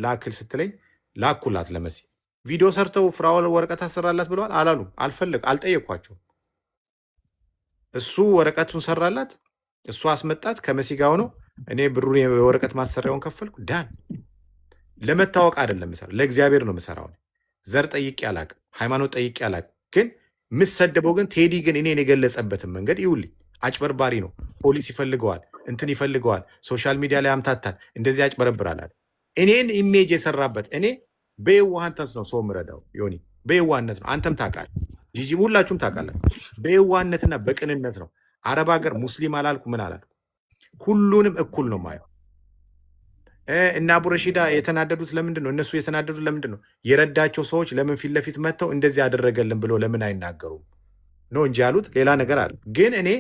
ላክል ስትለኝ ላኩላት ለመሲ ቪዲዮ ሰርተው ፍራውል ወረቀት አሰራላት ብለዋል አላሉም አልጠየኳቸው እሱ ወረቀቱን ሰራላት እሱ አስመጣት ከመሲ ጋር ሆኖ እኔ ብሩን የወረቀት ማሰሪያውን ከፈልኩ ዳን ለመታወቅ አይደለም የምሰራው ለእግዚአብሔር ነው የምሰራው ዘር ጠይቄ አላቅም ሃይማኖት ጠይቄ አላቅም ግን የምሰደበው ግን ቴዲ ግን እኔን የገለጸበትን መንገድ ይውልኝ አጭበርባሪ ነው ፖሊስ ይፈልገዋል እንትን ይፈልገዋል ሶሻል ሚዲያ ላይ አምታታል እንደዚህ አጭበረብራል እኔን ኢሜጅ የሰራበት እኔ በየዋህነት ነው ሰው ምረዳው ዮኒ በየዋህነት ነው አንተም ታውቃለህ ጂጂ ሁላችሁም ታውቃላችሁ በየዋህነትና በቅንነት ነው አረብ ሀገር ሙስሊም አላልኩ ምን አላልኩ ሁሉንም እኩል ነው ማየው እና አቡረሺዳ የተናደዱት ለምንድን ነው እነሱ የተናደዱት ለምንድን ነው የረዳቸው ሰዎች ለምን ፊት ለፊት መጥተው እንደዚህ ያደረገልን ብሎ ለምን አይናገሩም ነው እንጂ ያሉት ሌላ ነገር አለ ግን እኔ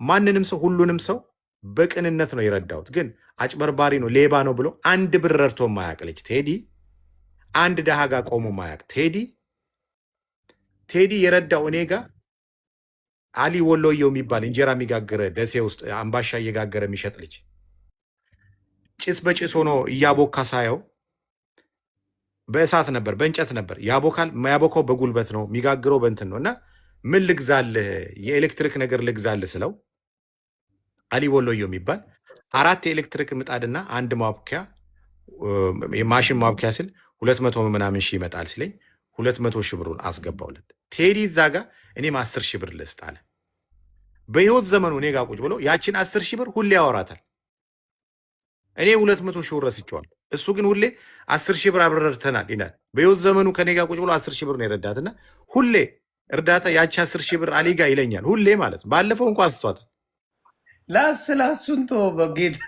ማንንም ሰው ሁሉንም ሰው በቅንነት ነው የረዳሁት ግን አጭበርባሪ ነው ሌባ ነው ብሎ አንድ ብር ረድቶ ማያውቅ ልጅ ቴዲ አንድ ደሃ ጋር ቆሞ ማያቅ ቴዲ የረዳው እኔ ጋር አሊ ወሎየው የሚባል እንጀራ የሚጋገረ ደሴ ውስጥ አምባሻ እየጋገረ የሚሸጥ ልጅ ጭስ በጭስ ሆኖ እያቦካ ሳየው በእሳት ነበር በእንጨት ነበር ያቦካው በጉልበት ነው የሚጋግረው በእንትን ነው እና ምን ልግዛልህ የኤሌክትሪክ ነገር ልግዛልህ ስለው አሊ ወሎየው የሚባል 4 የኤሌክትሪክ ምጣድና አንድ ማብኪያ የማሽን ማብኪያ ስል 200 ምናምን ሺህ ይመጣል ሲለኝ 200 ሺህ ብሩን አስገባውለት ቴዲ እዛ ጋር እኔም 10 ሺህ ብር ልስጥ አለ በህይወት ዘመኑ እኔ ጋር ቁጭ ብሎ ያችን 10 ሺህ ብር ሁሌ ያወራታል እኔ 200 ሺህ ብር ረስቼዋለሁ እሱ ግን ሁሌ 10 ሺህ ብር አብረርተናል ይላል በህይወት ዘመኑ ከኔ ጋር ቁጭ ብሎ 10 ሺህ ብር ነው የረዳትና ሁሌ እርዳታ ያቺ 10 ሺህ ብር አሊጋ ይለኛል ሁሌ ማለት ባለፈው እንኳን አስቷታል
ላስላሱን ተው በጌታ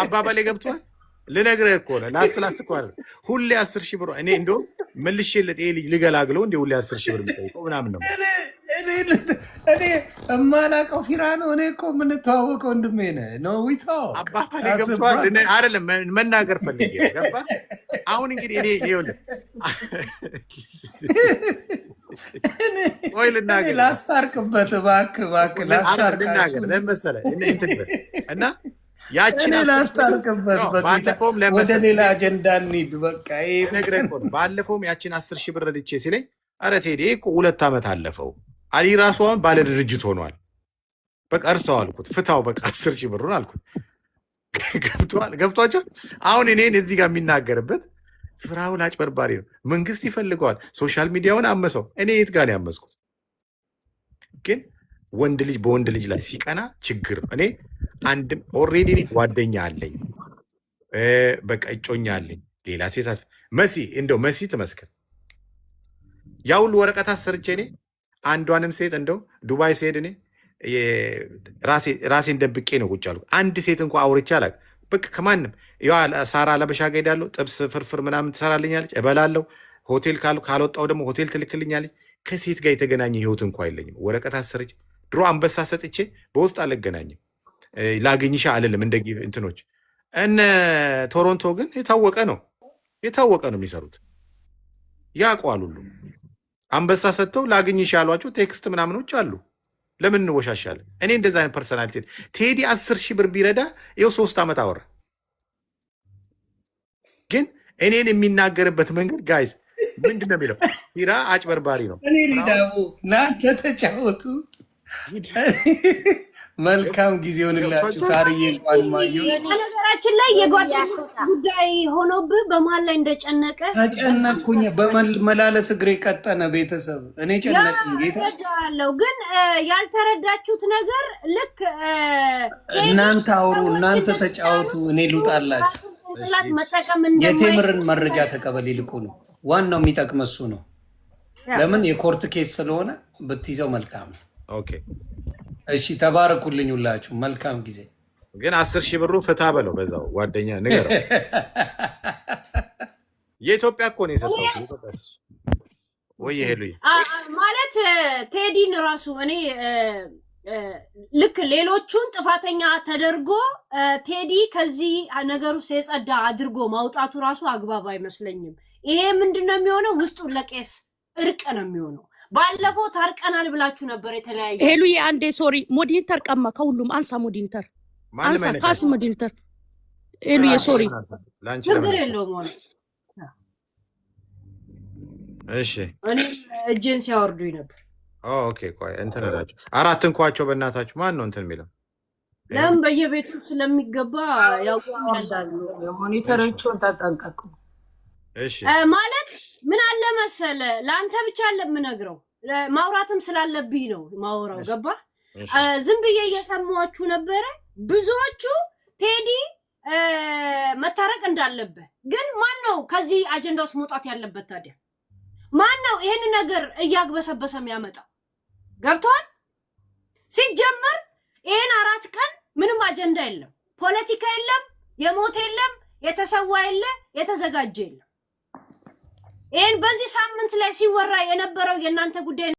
አባባሌ ገብቷል ልነግርህ እኮ ነው ላስላስ እኮ አይደል ሁሌ 10 ሺህ ብር እኔ እንደውም መልሼለት ይሄ ልጅ ልገላግለው እንደ ሁሌ 10 ሺህ ብር የሚጠይቀው ምናምን ነው
እኔ እማላውቀው ፊራ ነው እኔ እኮ የምንተዋወቀው ወንድሜ ነህ ነው ዊታው
አባባሌ ገብቷል አይደለም መናገር ፈልጌ ገባ አሁን እንግዲህ እኔ ይኸውልህ ወይ ልናገር
ላስታርቅበት እባክህ
ልናገር ለመሰለህ እና ያቺን
ላስታርቅበት ወደ ሌላ አጀንዳ እንሂድ በቃ
ባለፈውም ያቺን 10 ሺህ ብር ረድቼ ሲለኝ ኧረ ቴዲ እኮ 2 ዓመት አለፈው አሊ ራሱ አሁን ባለ ድርጅት ሆኗል በቃ እርሰው አልኩት ፍታው በቃ 10 ሺህ ብሩን አልኩት ገብቷቸዋል አሁን እኔን እዚህ ጋር የሚናገርበት ፍራውን አጭበርባሪ ነው መንግስት ይፈልገዋል ሶሻል ሚዲያውን አመሰው እኔ የት ጋር ነው ያመስኩት ግን ወንድ ልጅ በወንድ ልጅ ላይ ሲቀና ችግር እኔ አንድም ኦልሬዲ ጓደኛ አለኝ በቃ እጮኛ አለኝ ሌላ ሴት መሲ እንደው መሲ ትመስክር ያ ሁሉ ወረቀት አሰርቼ እኔ አንዷንም ሴት እንደው ዱባይ ስሄድ እኔ ራሴን ደብቄ ነው ቁጭ አልኩ አንድ ሴት እንኳን አውርቼ አላውቅም በቃ ከማንም ሳራ ለበሻ ጋር ሄዳለሁ ጥብስ ፍርፍር ምናምን ትሰራልኛለች እበላለሁ ሆቴል ካልወጣው ደግሞ ሆቴል ትልክልኛለች ከሴት ጋር የተገናኘ ህይወት እንኳን የለኝም ወረቀት አሰርቼ ድሮ አንበሳ ሰጥቼ በውስጥ አልገናኝም ላገኝሻ አልልም እንደ እንትኖች እነ ቶሮንቶ ግን የታወቀ ነው የሚሰሩት ያውቀዋል ሁሉ አንበሳ ሰጥተው ላገኝሻ ያሏቸው ቴክስት ምናምኖች አሉ ለምን እንወሻሻለን እኔ እንደዛ አይነት ፐርሰናሊቲ ቴዲ 10 ሺህ ብር ቢረዳ ይኸው 3 ዓመት አወራ ግን እኔን የሚናገርበት መንገድ ጋይስ ምንድን ነው የሚለው ፊራ አጭበርባሪ ነው
እኔ ሊዳቡ እናንተ ተጫወቱ መልካም ጊዜ ሆንላችሁ ሳርዬ እንኳን ማየው
ነገራችን ላይ የጓደኛ ጉዳይ ሆኖብህ በመሀል ላይ እንደጨነቀ
ተጨነኩኝ በመላለስ እግሬ ቀጠነ ቤተሰብ እኔ ጨነቀኝ ጌታ
ያለው ግን ያልተረዳችሁት ነገር ልክ
እናንተ አውሩ እናንተ ተጫወቱ እኔ ልውጣላችሁ የቴምርን መረጃ ተቀበል ይልቁ ነው ዋናው የሚጠቅመው እሱ ነው ለምን የኮርት ኬስ ስለሆነ ብትይዘው መልካም ነው
ኦኬ
እሺ ተባረኩልኝ ሁላችሁ መልካም ጊዜ
ግን 10 ሺህ ብሩ ፍታ በለው በዛው ጓደኛ ንገረው የኢትዮጵያ እኮ ነው የሰጠው ወይ ሄሉይ
ማለት ቴዲን ራሱ እኔ ልክ ሌሎቹን ጥፋተኛ ተደርጎ ቴዲ ከዚህ ነገሩ የጸዳ አድርጎ ማውጣቱ ራሱ አግባብ አይመስለኝም ይሄ ምንድነው የሚሆነው ውስጡን ለቄስ እርቅ ነው የሚሆነው ባለፈው ታርቀናል ብላችሁ ነበር የተለያየ
ሄሉዬ አንዴ ሶሪ ሞዲተር ቀማ ከሁሉም አንሳ ሞዲተር አንሳ ካስ ሞዲተር ሄሉዬ ሶሪ
ችግር የለውም ማለት
እሺ
እኔ ኤጀንሲ አወርዱኝ ነበር
ኦኬ ቆይ እንትን አላችሁ አራት እንኳቸው በእናታችሁ ማን ነው እንትን የሚለው
ለምን በየቤቱ ስለሚገባ ያው
ሞኒተሮቹን ተጠንቀቁ
እሺ
ማለት ምን አለ መሰለ ለአንተ ብቻ ለምነግረው ማውራትም ስላለብኝ ነው ማወራው ገባ ዝም ብዬ እየሰማችሁ ነበረ ብዙዎቹ ቴዲ መታረቅ እንዳለበት ግን ማን ነው ከዚህ አጀንዳ ውስጥ መውጣት ያለበት ታዲያ ማን ነው ይሄን ነገር እያግበሰበሰ የሚያመጣው ገብቷል ሲጀመር ይሄን 4 ቀን ምንም አጀንዳ የለም ፖለቲካ የለም የሞት የለም የተሰዋ የለ የተዘጋጀ የለም ይሄን በዚህ ሳምንት ላይ ሲወራ የነበረው የናንተ ጉዳይ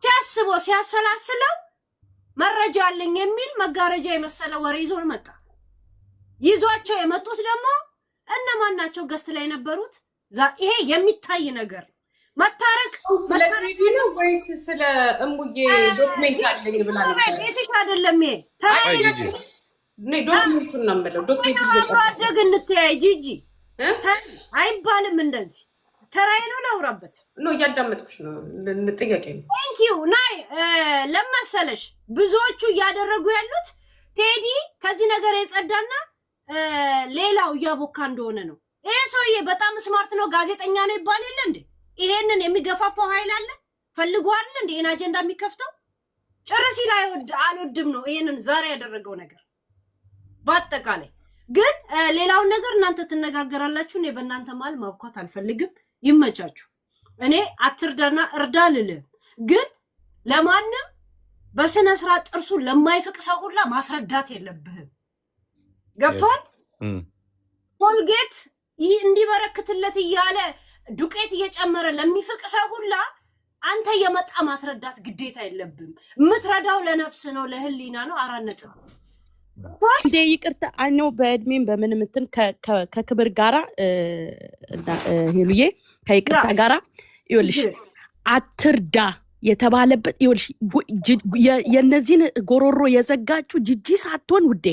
ሲያስበው ሲያሰላስለው መረጃ አለኝ የሚል መጋረጃ የመሰለ ወሬ ይዞ መጣ ይዟቸው የመጡት ደግሞ እነማን ናቸው? ገስት ላይ ነበሩት። ይሄ የሚታይ ነገር መታረቅ
ስለዚህ ነው ወይስ ስለ እሙዬ ዶክሜንት አለኝ ብላ ነው?
ቤትሽ አይደለም ይሄ ተራይ
ዶክሜንቱን ነው የምለው። ዶክሜንቱ
አደግ እንትያይ ጂጂ አይባልም እንደዚህ ተራይ ነው ላውራበት
ነው። እያዳመጥኩሽ ነው። ጥያቄ ነው።
ቴንክ ዩ ናይ ለመሰለሽ ብዙዎቹ እያደረጉ ያሉት ቴዲ ከዚህ ነገር የጸዳና ሌላው እያቦካ እንደሆነ ነው። ይሄ ሰውዬ በጣም ስማርት ነው፣ ጋዜጠኛ ነው ይባል የለ እንዴ? ይሄንን የሚገፋፋው ኃይል አለ ፈልጓል እንዴ? ይሄን አጀንዳ የሚከፍተው ጭርሲ ላይ አልወድም ነው ይሄንን ዛሬ ያደረገው ነገር። በአጠቃላይ ግን ሌላውን ነገር እናንተ ትነጋገራላችሁ። እኔ በእናንተ መሀል ማብኳት አልፈልግም። ይመቻችሁ። እኔ አትርዳና እርዳ ልልህ፣ ግን ለማንም በስነ ስርዓት ጥርሱን ለማይፍቅ ሰው ሁላ ማስረዳት የለብህም። ገብቷል? ኮልጌት እንዲበረክትለት እያለ ዱቄት እየጨመረ ለሚፍቅ ሰው ሁላ አንተ የመጣ ማስረዳት ግዴታ የለብህም። የምትረዳው ለነፍስ ነው፣ ለህሊና ነው። 4 ነጥብ
እንደ ይቅርታ አኛው በእድሜም በምንም እንትን ከክብር ጋራ ሄሉዬ ከይቅርታ ጋራ ይኸውልሽ አትርዳ የተባለበት ይኸውልሽ የነዚህን ጎሮሮ የዘጋችሁ ጂጂ ሳትሆን ውዴ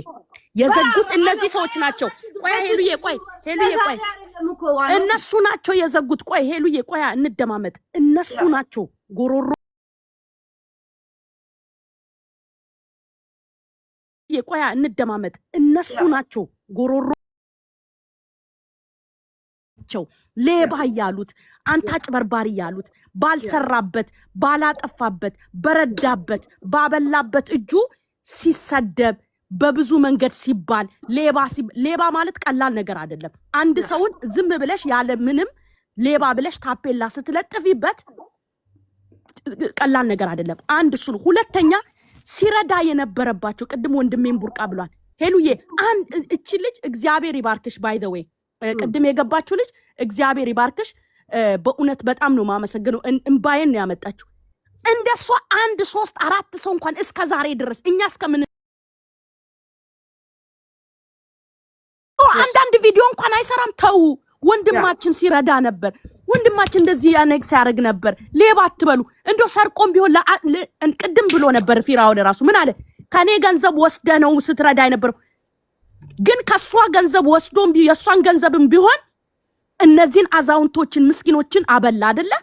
የዘጉት እነዚህ ሰዎች ናቸው። ቆይ ሄሉዬ ቆይ እነሱ ናቸው የዘጉት። ቆይ ሄሉዬ ቆይ እንደማመጥ እነሱ ናቸው ጎሮሮ የቆያ እንደማመጥ እነሱ ናቸው ጎሮሮ ሌባ ያሉት አንተ አጭበርባሪ ያሉት ባልሰራበት ባላጠፋበት በረዳበት ባበላበት እጁ ሲሰደብ በብዙ መንገድ ሲባል ሌባ ማለት ቀላል ነገር አይደለም። አንድ ሰውን ዝም ብለሽ ያለ ምንም ሌባ ብለሽ ታፔላ ስትለጥፊበት ቀላል ነገር አይደለም። አንድ እሱ። ሁለተኛ ሲረዳ የነበረባቸው ቅድም ወንድሜን ቡርቃ ብሏል። ሄሉዬ እቺ ልጅ እግዚአብሔር ይባርክሽ። ባይ ዘ ዌይ ቅድም የገባችሁ ልጅ እግዚአብሔር ይባርክሽ። በእውነት በጣም ነው ማመሰግነው። እንባዬን ነው ያመጣችሁ። እንደሷ 1 3 4 ሰው እንኳን እስከ ዛሬ ድረስ እኛ እስከምን አንዳንድ ቪዲዮ እንኳን አይሰራም። ተው ወንድማችን ሲረዳ ነበር። ወንድማችን እንደዚህ ያነግ ሲያደርግ ነበር። ሌባ አትበሉ። እንዶ ሰርቆም ቢሆን ቅድም ብሎ ነበር ፊራው ለራሱ ምን አለ? ከኔ ገንዘብ ወስደ ነው ስትረዳ ነበር። ግን ከሷ ገንዘብ ወስዶም የሷን ገንዘብም ቢሆን እነዚህን አዛውንቶችን ምስኪኖችን አበላ አይደለ?